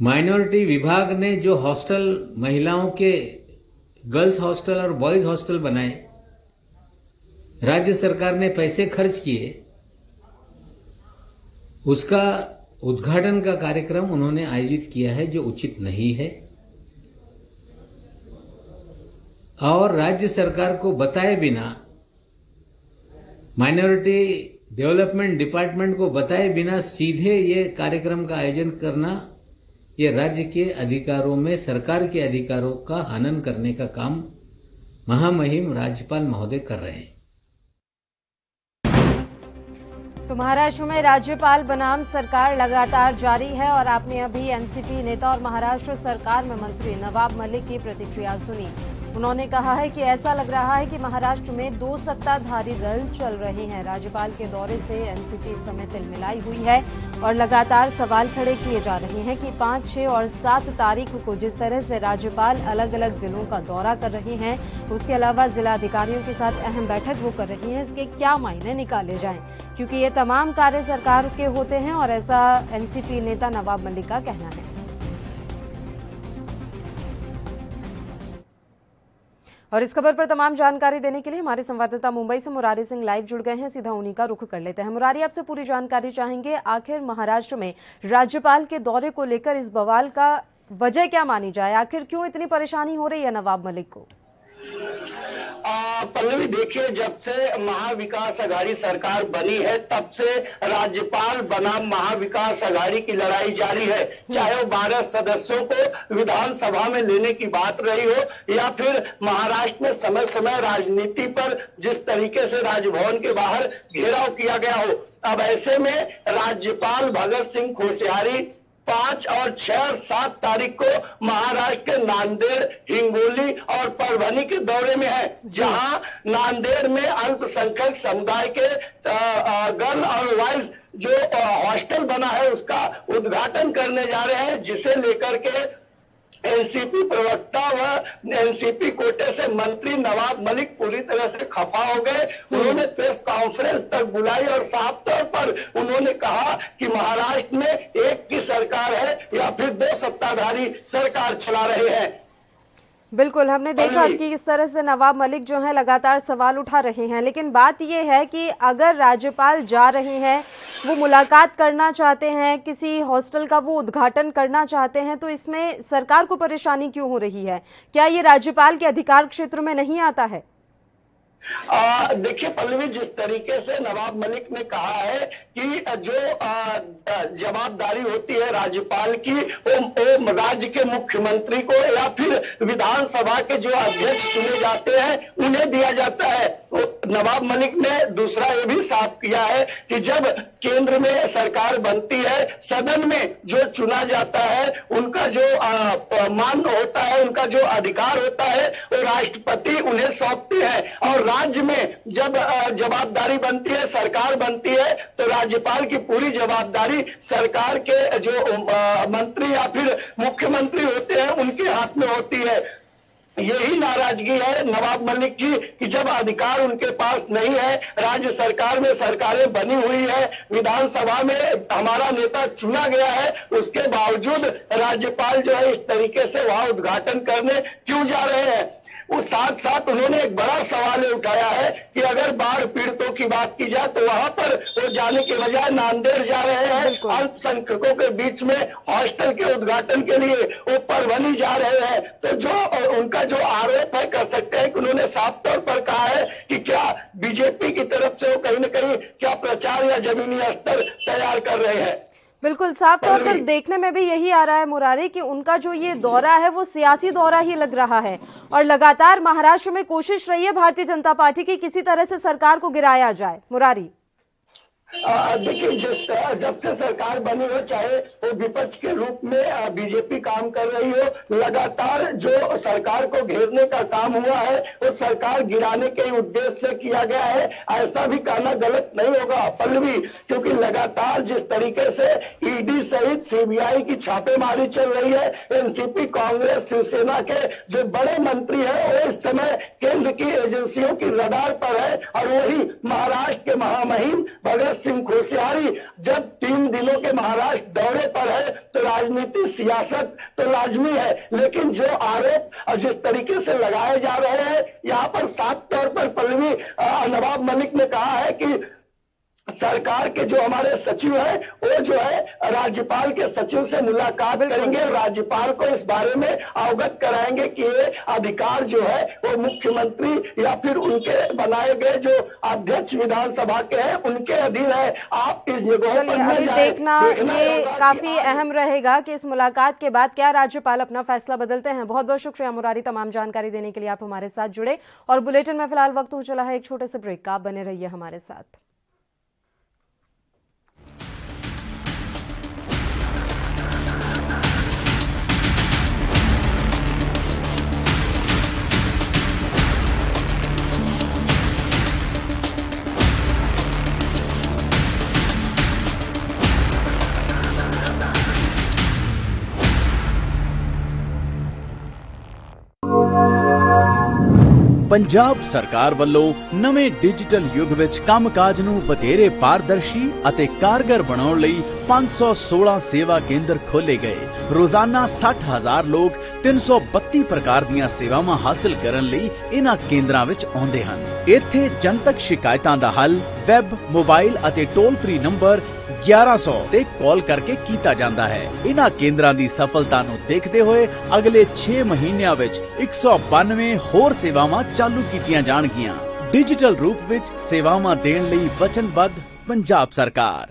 माइनॉरिटी विभाग ने जो हॉस्टल, महिलाओं के गर्ल्स हॉस्टल और बॉयज हॉस्टल बनाए, राज्य सरकार ने पैसे खर्च किए, उसका उद्घाटन का कार्यक्रम उन्होंने आयोजित किया है, जो उचित नहीं है। और राज्य सरकार को बताए बिना, माइनॉरिटी डेवलपमेंट डिपार्टमेंट को बताए बिना सीधे ये कार्यक्रम का आयोजन करना, ये राज्य के अधिकारों में, सरकार के अधिकारों का हनन करने का काम महामहिम राज्यपाल महोदय कर रहे हैं। तो महाराष्ट्र में राज्यपाल बनाम सरकार लगातार जारी है और आपने अभी एनसीपी नेता और महाराष्ट्र सरकार में मंत्री नवाब मलिक की प्रतिक्रिया सुनी। उन्होंने कहा है कि ऐसा लग रहा है कि महाराष्ट्र में 2 सत्ताधारी दल चल रहे हैं। राज्यपाल के दौरे से एनसीपी इस समय तिलमिलाई हुई है और लगातार सवाल खड़े किए जा रहे हैं कि 5, 6 और 7 तारीख को जिस तरह से राज्यपाल अलग अलग जिलों का दौरा कर रहे हैं, उसके अलावा जिला अधिकारियों के साथ अहम बैठक वो कर रही हैं, इसके क्या मायने निकाले जाएं, क्योंकि ये तमाम कार्य सरकार के होते हैं और ऐसा एनसीपी नेता नवाब मलिक का कहना है। और इस खबर पर तमाम जानकारी देने के लिए हमारे संवाददाता मुंबई से मुरारी सिंह लाइव जुड़ गए हैं। सीधा उन्हीं का रुख कर लेते हैं। मुरारी, आपसे पूरी जानकारी चाहेंगे। आखिर महाराष्ट्र में राज्यपाल के दौरे को लेकर इस बवाल का वजह क्या मानी जाए? आखिर क्यों इतनी परेशानी हो रही है नवाब मलिक को? पल्लवी, देखिए, जब से महाविकास अघाड़ी सरकार बनी है तब से राज्यपाल बनाम महाविकास अघाड़ी की लड़ाई जारी है। चाहे वो 12 सदस्यों को विधानसभा में लेने की बात रही हो या फिर महाराष्ट्र में समय समय राजनीति पर जिस तरीके से राजभवन के बाहर घेराव किया गया हो। अब ऐसे में राज्यपाल भगत सिंह कोश्यारी 5 और 6 और 7 तारीख को महाराष्ट्र के नांदेड़, हिंगोली और परभनी के दौरे में है, जहां नांदेड़ में अल्पसंख्यक समुदाय के गर्ल और बॉयज जो हॉस्टल बना है उसका उद्घाटन करने जा रहे हैं, जिसे लेकर के एनसीपी प्रवक्ता व एनसीपी कोटे से मंत्री नवाब मलिक पूरी तरह से खफा हो गए। उन्होंने प्रेस कॉन्फ्रेंस तक बुलाई और साफ तौर पर उन्होंने कहा कि महाराष्ट्र में एक की सरकार है या फिर दो सत्ताधारी सरकार चला रहे हैं। बिल्कुल, हमने देखा कि किस तरह से नवाब मलिक जो है लगातार सवाल उठा रहे हैं, लेकिन बात यह है कि अगर राज्यपाल जा रहे हैं, वो मुलाकात करना चाहते हैं, किसी हॉस्टल का वो उद्घाटन करना चाहते हैं, तो इसमें सरकार को परेशानी क्यों हो रही है? क्या ये राज्यपाल के अधिकार क्षेत्र में नहीं आता है? देखिए पल्लवी, जिस तरीके से नवाब मलिक ने कहा है कि जो जवाबदारी होती है राज्यपाल की वो राज्य के मुख्यमंत्री को या फिर विधानसभा के जो अध्यक्ष चुने जाते हैं उन्हें दिया जाता है। नवाब मलिक ने दूसरा ये भी साफ किया है कि जब केंद्र में सरकार बनती है, सदन में जो चुना जाता है उनका जो मान होता है, उनका जो अधिकार होता है वो राष्ट्रपति उन्हें सौंपते हैं। और राज्य में जब जवाबदारी बनती है, सरकार बनती है, तो राज्यपाल की पूरी जवाबदारी सरकार के जो मंत्री या फिर मुख्यमंत्री होते हैं उनके हाथ में होती है। यही नाराजगी है नवाब मलिक की कि जब अधिकार उनके पास नहीं है, राज्य सरकार में सरकारें बनी हुई है, विधानसभा में हमारा नेता चुना गया है, उसके बावजूद राज्यपाल जो है इस तरीके से वहां उद्घाटन करने क्यों जा रहे हैं। उस साथ साथ उन्होंने एक बड़ा सवाल उठाया है कि अगर बाढ़ पीड़ितों की बात की जाए तो वहां पर वो जाने के बजाय नांदेड़ जा रहे हैं। अल्पसंख्यकों के बीच में हॉस्टल के उद्घाटन के लिए वो परभनी जा रहे हैं। तो जो उनका जो आरोप है, कर सकते हैं कि उन्होंने साफ तौर पर कहा है कि क्या बीजेपी की तरफ से वो कहीं न कहीं क्या प्रचार या जमीनी स्तर तैयार कर रहे हैं। बिल्कुल, साफ तौर पर देखने में भी यही आ रहा है मुरारी कि उनका जो ये दौरा है वो सियासी दौरा ही लग रहा है और लगातार महाराष्ट्र में कोशिश रही है भारतीय जनता पार्टी की किसी तरह से सरकार को गिराया जाए। मुरारी, देखिए जब से सरकार बनी हो, चाहे वो विपक्ष के रूप में बीजेपी काम कर रही हो, लगातार जो सरकार को घेरने का काम हुआ है वो सरकार गिराने के उद्देश्य से किया गया है। ऐसा भी कहना गलत नहीं होगा पल्लवी, क्योंकि लगातार जिस तरीके से ईडी सहित सीबीआई की छापेमारी चल रही है, एनसीपी, कांग्रेस, शिवसेना के जो बड़े मंत्री हैं वो इस समय केंद्र की एजेंसियों की रडार पर है। और वही महाराष्ट्र के महामहिम भगत सिंह कोश्यारी जब 3 दिनों के महाराष्ट्र दौरे पर है तो राजनीति सियासत तो लाजमी है, लेकिन जो आरोप जिस तरीके से लगाए जा रहे हैं यहां पर साफ तौर पर पल्लवी, नवाब मलिक ने कहा है कि सरकार के जो हमारे सचिव हैं वो जो है राज्यपाल के सचिव से मुलाकात करेंगे, राज्यपाल को इस बारे में अवगत कराएंगे कि ये अधिकार जो है वो मुख्यमंत्री या फिर उनके बनाए गए जो अध्यक्ष विधानसभा के हैं उनके अधीन है। आप इस जगह पर अभी देखना ये काफी अहम रहेगा कि इस मुलाकात के बाद क्या राज्यपाल अपना फैसला बदलते हैं। बहुत बहुत शुक्रिया मुरारी, तमाम जानकारी देने के लिए आप हमारे साथ जुड़े। और बुलेटिन में फिलहाल वक्त हो चला है एक छोटे से ब्रेक का, आप बने रहिए हमारे साथ। ਪੰਜਾਬ ਸਰਕਾਰ ਵੱਲੋਂ ਨਵੇਂ ਡਿਜੀਟਲ ਯੁੱਗ ਵਿੱਚ ਕੰਮਕਾਜ ਨੂੰ ਵਧੇਰੇ ਪਾਰਦਰਸ਼ੀ ਅਤੇ ਕਾਰਗਰ ਬਣਾਉਣ ਲਈ 516 ਸੇਵਾ ਕੇਂਦਰ ਖੋਲੇ ਗਏ। ਰੋਜ਼ਾਨਾ 60,000 ਲੋਕ 332 ਪ੍ਰਕਾਰ ਦੀਆਂ ਸੇਵਾਵਾਂ ਹਾਸਲ ਕਰਨ ਲਈ ਇਹਨਾਂ ਕੇਂਦਰਾਂ ਵਿੱਚ ਆਉਂਦੇ ਹਨ। ਇੱਥੇ ਜਨਤਕ ਸ਼ਿਕਾਇਤਾਂ ਦਾ ਹੱਲ ਵੈਬ, ਮੋਬਾਈਲ ਅਤੇ ਟੋਲ ਫ੍ਰੀ ਨੰਬਰ 1100 ਤੇ ਕਾਲ ਕਰਕੇ ਕੀਤਾ ਜਾਂਦਾ ਹੈ। ਇਹਨਾਂ ਕੇਂਦਰਾਂ ਦੀ ਸਫਲਤਾ ਨੂੰ ਦੇਖਦੇ ਹੋਏ ਅਗਲੇ 6 ਮਹੀਨਿਆਂ ਵਿੱਚ 192 ਹੋਰ ਸੇਵਾਵਾਂ ਚਾਲੂ ਕੀਤੀਆਂ ਜਾਣਗੀਆਂ। ਡਿਜੀਟਲ ਰੂਪ ਵਿੱਚ ਸੇਵਾਵਾਂ ਦੇਣ ਲਈ ਵਚਨਬੱਧ ਪੰਜਾਬ ਸਰਕਾਰ।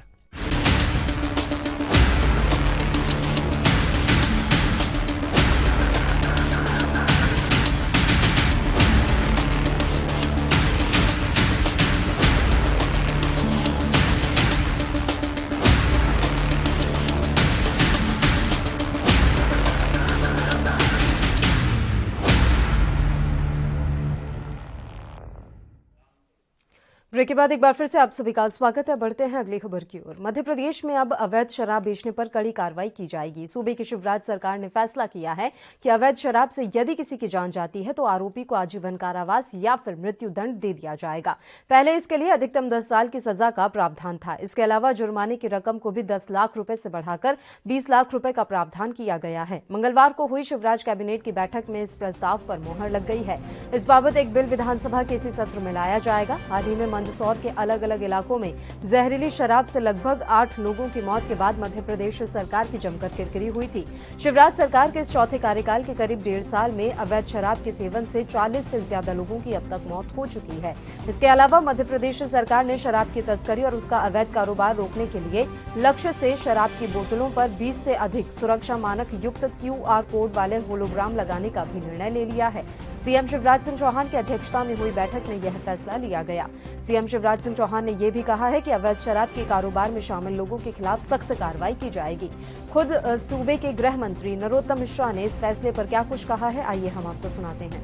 ब्रेक के बाद एक बार फिर से आप सभी का स्वागत है। बढ़ते हैं अगली खबर की ओर। मध्य प्रदेश में अब अवैध शराब बेचने पर कड़ी कार्रवाई की जाएगी। सूबे की शिवराज सरकार ने फैसला किया है कि अवैध शराब से यदि किसी की जान जाती है तो आरोपी को आजीवन कारावास या फिर मृत्यु दंड दे दिया जाएगा। पहले इसके लिए अधिकतम 10 साल की सजा का प्रावधान था। इसके अलावा जुर्माने की रकम को भी 10 लाख रुपए से बढ़ाकर 20 लाख रुपए का प्रावधान किया गया है। मंगलवार को हुई शिवराज कैबिनेट की बैठक में इस प्रस्ताव पर मोहर लग गई है। इस बाबत एक बिल विधानसभा के इसी सत्र में लाया जाएगा। हाल ही में मंदसौर के अलग अलग इलाकों में जहरीली शराब से लगभग 8 लोगों की मौत के बाद मध्य प्रदेश सरकार की जमकर किरकिरी हुई थी। शिवराज सरकार के इस चौथे कार्यकाल के करीब 1.5 साल में अवैध शराब के सेवन से 40 से ज्यादा लोगों की अब तक मौत हो चुकी है। इसके अलावा मध्य प्रदेश सरकार ने शराब की तस्करी और उसका अवैध कारोबार रोकने के लिए लक्ष्य से शराब की बोतलों पर 20 से अधिक सुरक्षा मानक युक्त QR कोड वाले होलोग्राम लगाने का भी निर्णय ले लिया है। सीएम शिवराज सिंह चौहान की अध्यक्षता में हुई बैठक में यह फैसला लिया गया। सीएम शिवराज सिंह चौहान ने यह भी कहा है कि अवैध शराब के कारोबार में शामिल लोगों के खिलाफ सख्त कार्रवाई की जाएगी। खुद सूबे के गृह मंत्री नरोत्तम मिश्रा ने इस फैसले पर क्या कुछ कहा है, आइए हम आपको सुनाते हैं।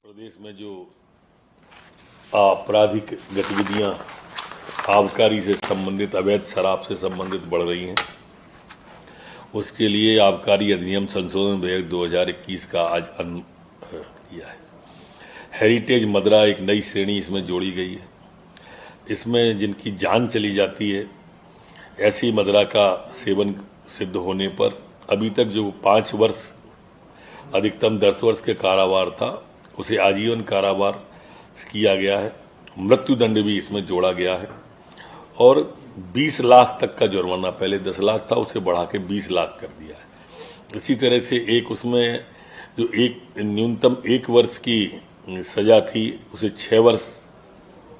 प्रदेश में जो आपराधिक गतिविधियां आबकारी से संबंधित, अवैध शराब से संबंधित बढ़ रही हैं, उसके लिए आबकारी अधिनियम संशोधन विधेयक 2021 का आज किया है। हेरिटेज मदरा एक नई श्रेणी इसमें जोड़ी गई है। इसमें जिनकी जान चली जाती है, ऐसी मदरा का सेवन सिद्ध होने पर अभी तक जो 5 वर्ष अधिकतम 10 वर्ष के कारावार था, उसे आजीवन कारावार किया गया है। मृत्यु दंड भी इसमें जोड़ा गया है और 20 लाख तक का जुर्माना, पहले 10 लाख था, उसे बढ़ा के 20 लाख कर दिया है। इसी तरह से एक उसमें जो एक न्यूनतम 1 वर्ष की सजा थी, उसे 6 वर्ष,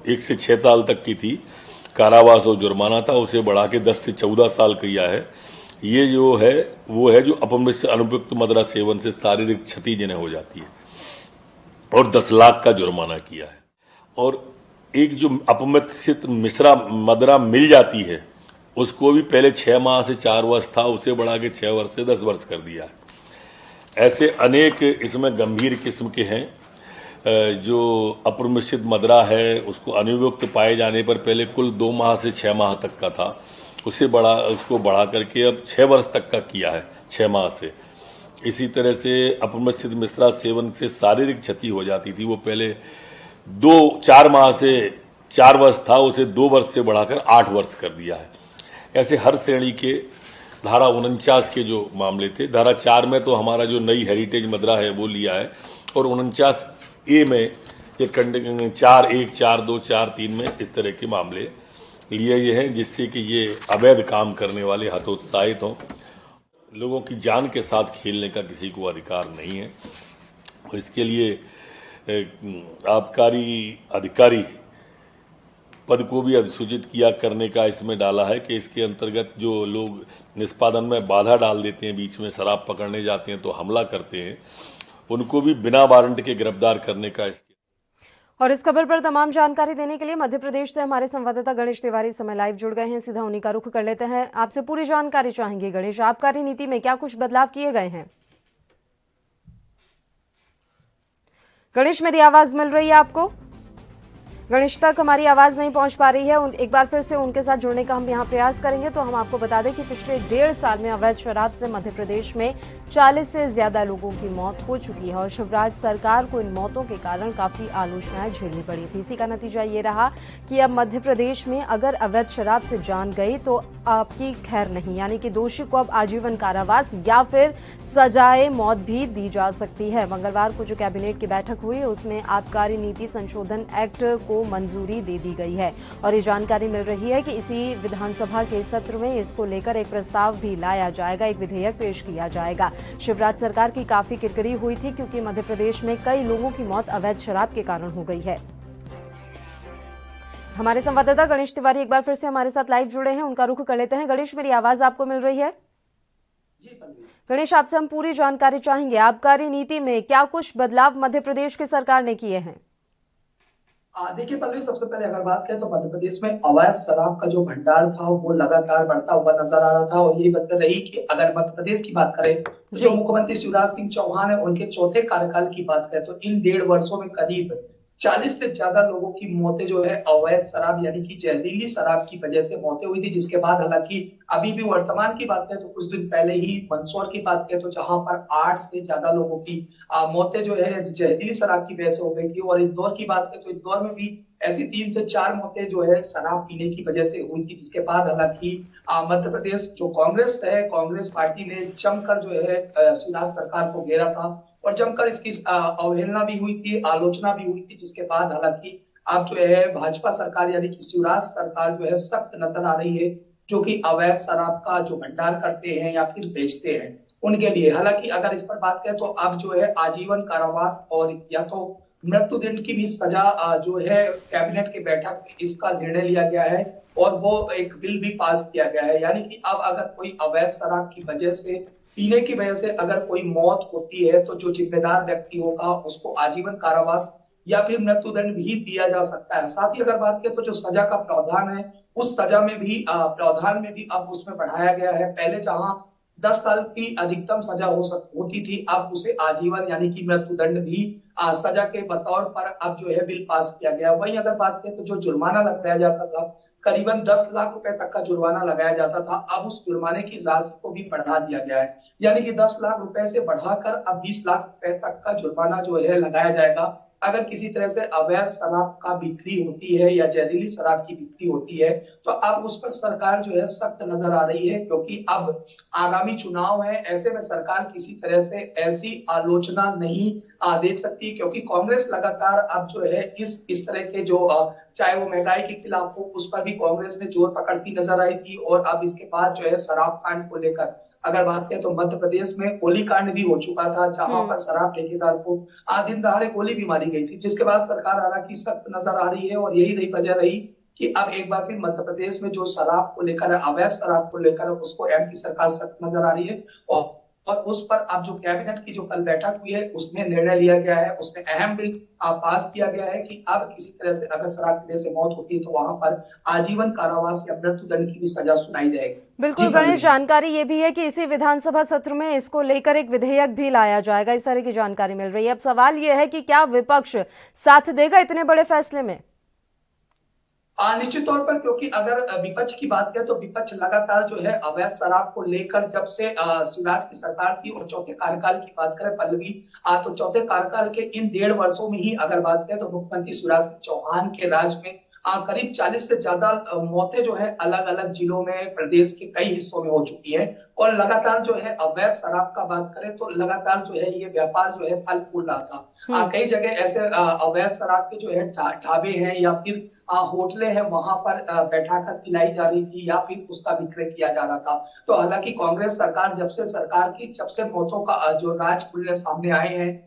1 से 6 साल तक की थी कारावास और जुर्माना था, उसे बढ़ा के 10 से 14 साल किया है। ये जो है वो है जो अपमिश्रित अनुपयुक्त मदिरा सेवन से शारीरिक क्षति जिन्हें हो जाती है, और 10 लाख का जुर्माना किया है। और एक जो अपमिश्रित मिश्रा मदिरा मिल जाती है, उसको भी पहले 6 माह से 4 वर्ष था, उसे बढ़ा के 6 वर्ष से 10 वर्ष कर दिया है। ऐसे अनेक इसमें गंभीर किस्म के हैं। जो अपमिश्रित मदिरा है, उसको अनुपयुक्त पाए जाने पर पहले कुल 2 माह से 6 माह तक का था, उसको बढ़ा करके अब 6 वर्ष तक का किया है, 6 माह से। इसी तरह से अपमिश्रित मिश्रा सेवन से शारीरिक क्षति हो जाती थी, वो पहले 4 माह से 4 वर्ष था, उसे 2 वर्ष से बढ़ाकर 8 वर्ष कर दिया है। ऐसे हर श्रेणी के धारा 49 के जो मामले थे, धारा 4 में तो हमारा जो नई हेरिटेज मदिरा है वो लिया है, और 49A में ये 4(1), 4(2), 4(3) में इस तरह के मामले लिए गए हैं, जिससे कि ये अवैध काम करने वाले हतोत्साहित हों। लोगों की जान के साथ खेलने का किसी को अधिकार नहीं है। इसके लिए आबकारी अधिकारी पद को भी अधिसूचित किया करने का इसमें डाला है कि इसके अंतर्गत जो लोग निष्पादन में बाधा डाल देते हैं, बीच में शराब पकड़ने जाते हैं तो हमला करते हैं, उनको भी बिना वारंट के गिरफ्तार करने का। और इस खबर पर तमाम जानकारी देने के लिए मध्य प्रदेश से हमारे संवाददाता गणेश तिवारी समय लाइव जुड़ गए हैं। सीधा उन्हीं का रुख कर लेते हैं, आपसे पूरी जानकारी चाहेंगे। गणेश, आबकारी नीति में क्या कुछ बदलाव किए गए हैं? गणेश, मेरी आवाज मिल रही है आपको? गणेश तक हमारी आवाज नहीं पहुंच पा रही है। एक बार फिर से उनके साथ जुड़ने का हम यहां प्रयास करेंगे। तो हम आपको बता दें कि पिछले 1.5 साल में अवैध शराब से मध्य प्रदेश में 40 से ज्यादा लोगों की मौत हो चुकी है और शिवराज सरकार को इन मौतों के कारण काफी आलोचनाएं झेलनी पड़ी थी। इसी का नतीजा ये रहा कि अब मध्य प्रदेश में अगर अवैध शराब से जान गई तो आपकी खैर नहीं, यानी कि दोषी को अब आजीवन कारावास या फिर सजाए मौत भी दी जा सकती है। मंगलवार को जो कैबिनेट की बैठक हुई, उसमें आबकारी नीति संशोधन एक्ट को मंजूरी दे दी गई है और ये जानकारी मिल रही है कि इसी विधानसभा के सत्र में इसको लेकर एक प्रस्ताव भी लाया जाएगा, एक विधेयक पेश किया जाएगा। शिवराज सरकार की काफी किरकिरी हुई थी क्योंकि मध्य प्रदेश में कई लोगों की मौत अवैध शराब के कारण हो गई है। हमारे संवाददाता गणेश तिवारी एक बार फिर से हमारे साथ लाइव जुड़े हैं, उनका रुख कर लेते हैं। गणेश, मेरी आवाज आपको मिल रही है? गणेश, आपसे हम पूरी जानकारी चाहेंगे। आबकारी नीति में क्या कुछ बदलाव मध्य प्रदेश की सरकार ने किए हैं? देखिए पल्लवी, सबसे पहले अगर बात करें तो मध्य प्रदेश में अवैध शराब का जो भंडार था वो लगातार बढ़ता हुआ नजर आ रहा था और यही वजह रही कि अगर मध्य प्रदेश की बात करें तो जो मुख्यमंत्री शिवराज सिंह चौहान है, उनके चौथे कार्यकाल की बात करें तो इन 1.5 वर्षों में करीब 40 से ज्यादा लोगों की मौतें जो है अवैध शराब यानी कि जहरीली शराब की वजह से मौतें हुई थी, जिसके बाद हालांकि अभी भी वर्तमान की बात करें तो कुछ दिन पहले ही मंदसौर की बात करें तो जहां पर 8 से ज्यादा लोगों की मौतें जो है जहरीली शराब की वजह से हो गई थी। और इंदौर की बात करें तो इंदौर में भी ऐसी 3 से 4 मौतें जो है शराब पीने की वजह से हुई थी, जिसके बाद हालांकि मध्य प्रदेश जो कांग्रेस है, कांग्रेस पार्टी ने जमकर जो है शिवराज सरकार को घेरा था और जमकर इसकी अवहेलना भी हुई थी, आलोचना भी हुई थी, जिसके बाद हालांकि अब जो है भाजपा सरकार यानी कि शिवराज सरकार जो है सख्त नजर आ रही है, जो कि अवैध शराब का जो भंडार करते हैं या फिर बेचते हैं उनके लिए। हालांकि अगर इस पर बात करें तो अब जो है आजीवन कारावास और या तो मृत्युदंड की भी सजा जो है कैबिनेट की बैठक में इसका निर्णय लिया गया है और वो एक बिल भी पास किया गया है। यानी कि अब अगर कोई अवैध शराब की वजह से पीने की वजह से अगर कोई मौत होती है तो जो जिम्मेदार व्यक्ति होगा उसको आजीवन कारावास या फिर मृत्युदंड भी दिया जा सकता है। साथ ही अगर बात करें तो जो सजा का प्रावधान है उस सजा में भी प्रावधान में भी अब उसमें बढ़ाया गया है। पहले जहां 10 साल की अधिकतम सजा होती थी, अब उसे आजीवन यानी कि मृत्युदंड भी सजा के बतौर पर अब जो है बिल पास किया गया। वहीं अगर बात करें तो जो जुर्माना लगाया जाता था करीबन 10 लाख रुपए तक का जुर्माना लगाया जाता था, अब उस जुर्माने की राशि को भी बढ़ा दिया गया है। यानी कि 10 लाख रुपए से बढ़ाकर अब 20 लाख रुपए तक का जुर्माना जो है लगाया जाएगा अगर किसी तरह से अवैध शराब का बिक्री होती है या जहरीली शराब की बिक्री होती है। तो अब उस पर सरकार जो है सख्त नजर आ रही है, क्योंकि अब आगामी चुनाव है, ऐसे में सरकार किसी तरह से ऐसी आलोचना नहीं देख सकती, क्योंकि कांग्रेस लगातार अब जो है इस तरह के जो चाहे वो महंगाई के खिलाफ हो उस पर भी कांग्रेस ने जोर पकड़ती नजर आई थी। और अब इसके बाद जो है शराब कांड को लेकर अगर बात करें तो मध्य प्रदेश में गोली कांड भी हो चुका था, जहां पर शराब ठेकेदार को दिन दहाड़े गोली भी मारी गई थी, जिसके बाद सरकार हालांकि सख्त नजर आ रही है। और यही रही वजह रही कि अब एक बार फिर मध्य प्रदेश में जो शराब को लेकर अवैध शराब को लेकर उसको एमपी सरकार सख्त नजर आ रही है। और उस पर अब जो कैबिनेट की जो कल बैठक हुई है उसमें निर्णय लिया गया है, उसमें अहम बिल पास किया गया है कि अब किसी तरह से अगर शराब की वजह से मौत होती है तो वहां पर आजीवन कारावास या मृत्युदंड की भी सजा सुनाई जाएगी। बिल्कुल गणेश, जानकारी ये भी है कि इसी विधानसभा सत्र में इसको लेकर एक विधेयक भी लाया जाएगा, इस तरह की जानकारी मिल रही है। अब सवाल ये है कि क्या विपक्ष साथ देगा इतने बड़े फैसले में? निश्चित तौर पर, क्योंकि अगर विपक्ष की बात करें तो विपक्ष लगातार जो है अवैध शराब को लेकर जब से शिवराज की सरकार थी और चौथे कार्यकाल की बात करें पल्लवी, तो चौथे कार्यकाल के इन 1.5 वर्षों में ही अगर बात करें तो मुख्यमंत्री शिवराज सिंह चौहान के राज में करीब 40 से ज्यादा मौतें जो है अलग अलग जिलों में प्रदेश के कई हिस्सों में हो चुकी है। और लगातार जो है अवैध शराब का बात करें तो लगातार जो है ये व्यापार जो है फल फूल रहा था। कई जगह ऐसे अवैध शराब के जो है ढाबे हैं या फिर होटलें हैं, वहां पर बैठा कर पिलाई जा रही थी या फिर उसका विक्रय किया जा रहा था। तो हालांकि कांग्रेस सरकार जब से मौतों का जो राज खुलने सामने आए हैं,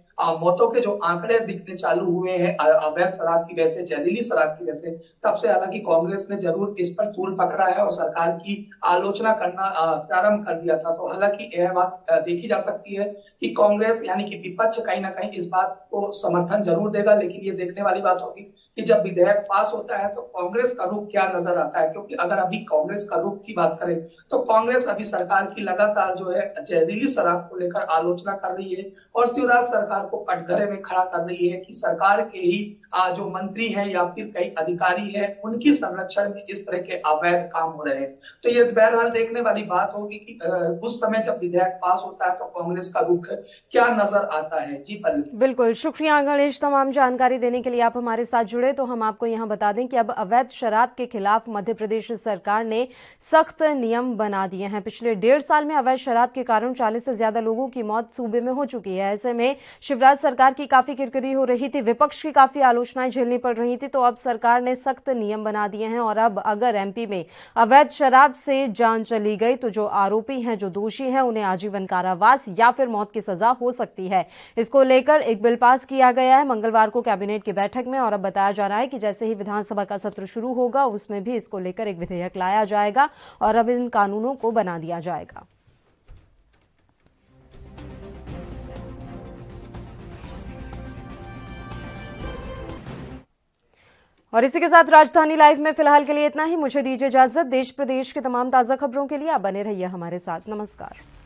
मौतों के जो आंकड़े दिखने चालू हुए हैं अवैध शराब की वजह से, जहरीली शराब की वजह से, तब से हालांकि कांग्रेस ने जरूर इस पर तूल पकड़ा है और सरकार की आलोचना करना प्रारंभ कर दिया था। तो हालांकि यह बात देखी जा सकती है कि कांग्रेस यानी कि विपक्ष कहीं ना कहीं इस बात को समर्थन जरूर देगा, लेकिन ये देखने वाली बात होगी कि जब विधेयक पास होता है तो कांग्रेस का रुख क्या नजर आता है। क्योंकि अगर अभी कांग्रेस का रुख की बात करें तो कांग्रेस अभी सरकार की लगातार जो है जहरीली शराब को लेकर आलोचना कर रही है और शिवराज सरकार को कटघरे में खड़ा कर रही है कि सरकार के ही जो मंत्री हैं या फिर कई अधिकारी हैं उनकी संरक्षण में इस तरह के अवैध काम हो रहे हैं। तो ये बहरहाल देखने वाली बात होगी कि उस समय जब विधेयक पास होता है तो कांग्रेस का रुख क्या नजर आता है। जी पल्लवी। बिल्कुल, शुक्रिया गणेश तमाम जानकारी देने के लिए। आप हमारे साथ जुड़े तो हम आपको यहाँ बता दें कि अब अवैध शराब के खिलाफ मध्य प्रदेश सरकार ने सख्त नियम बना दिए हैं। पिछले 1.5 साल में अवैध शराब के कारण 40 से ज्यादा लोगों की मौत सूबे में हो चुकी है। ऐसे में शिवराज सरकार की काफी किरकिरी हो रही थी, विपक्ष की काफी आलोचनाएं झेलनी पड़ रही थी। तो अब सरकार ने सख्त नियम बना दिए हैं और अब अगर एमपी में अवैध शराब से जान चली गई तो जो आरोपी हैं, जो दोषी हैं, उन्हें आजीवन कारावास या फिर मौत की सजा हो सकती है। इसको लेकर एक बिल पास किया गया है मंगलवार को कैबिनेट की बैठक में और अब बताया जा रहा है कि जैसे ही विधानसभा का सत्र शुरू होगा उसमें भी इसको लेकर एक विधेयक लाया जाएगा और अब इन कानूनों को बना दिया जाएगा। और इसी के साथ राजधानी लाइव में फिलहाल के लिए इतना ही। मुझे दीजिए इजाजत। देश प्रदेश की तमाम ताजा खबरों के लिए आप बने रहिए हमारे साथ। नमस्कार।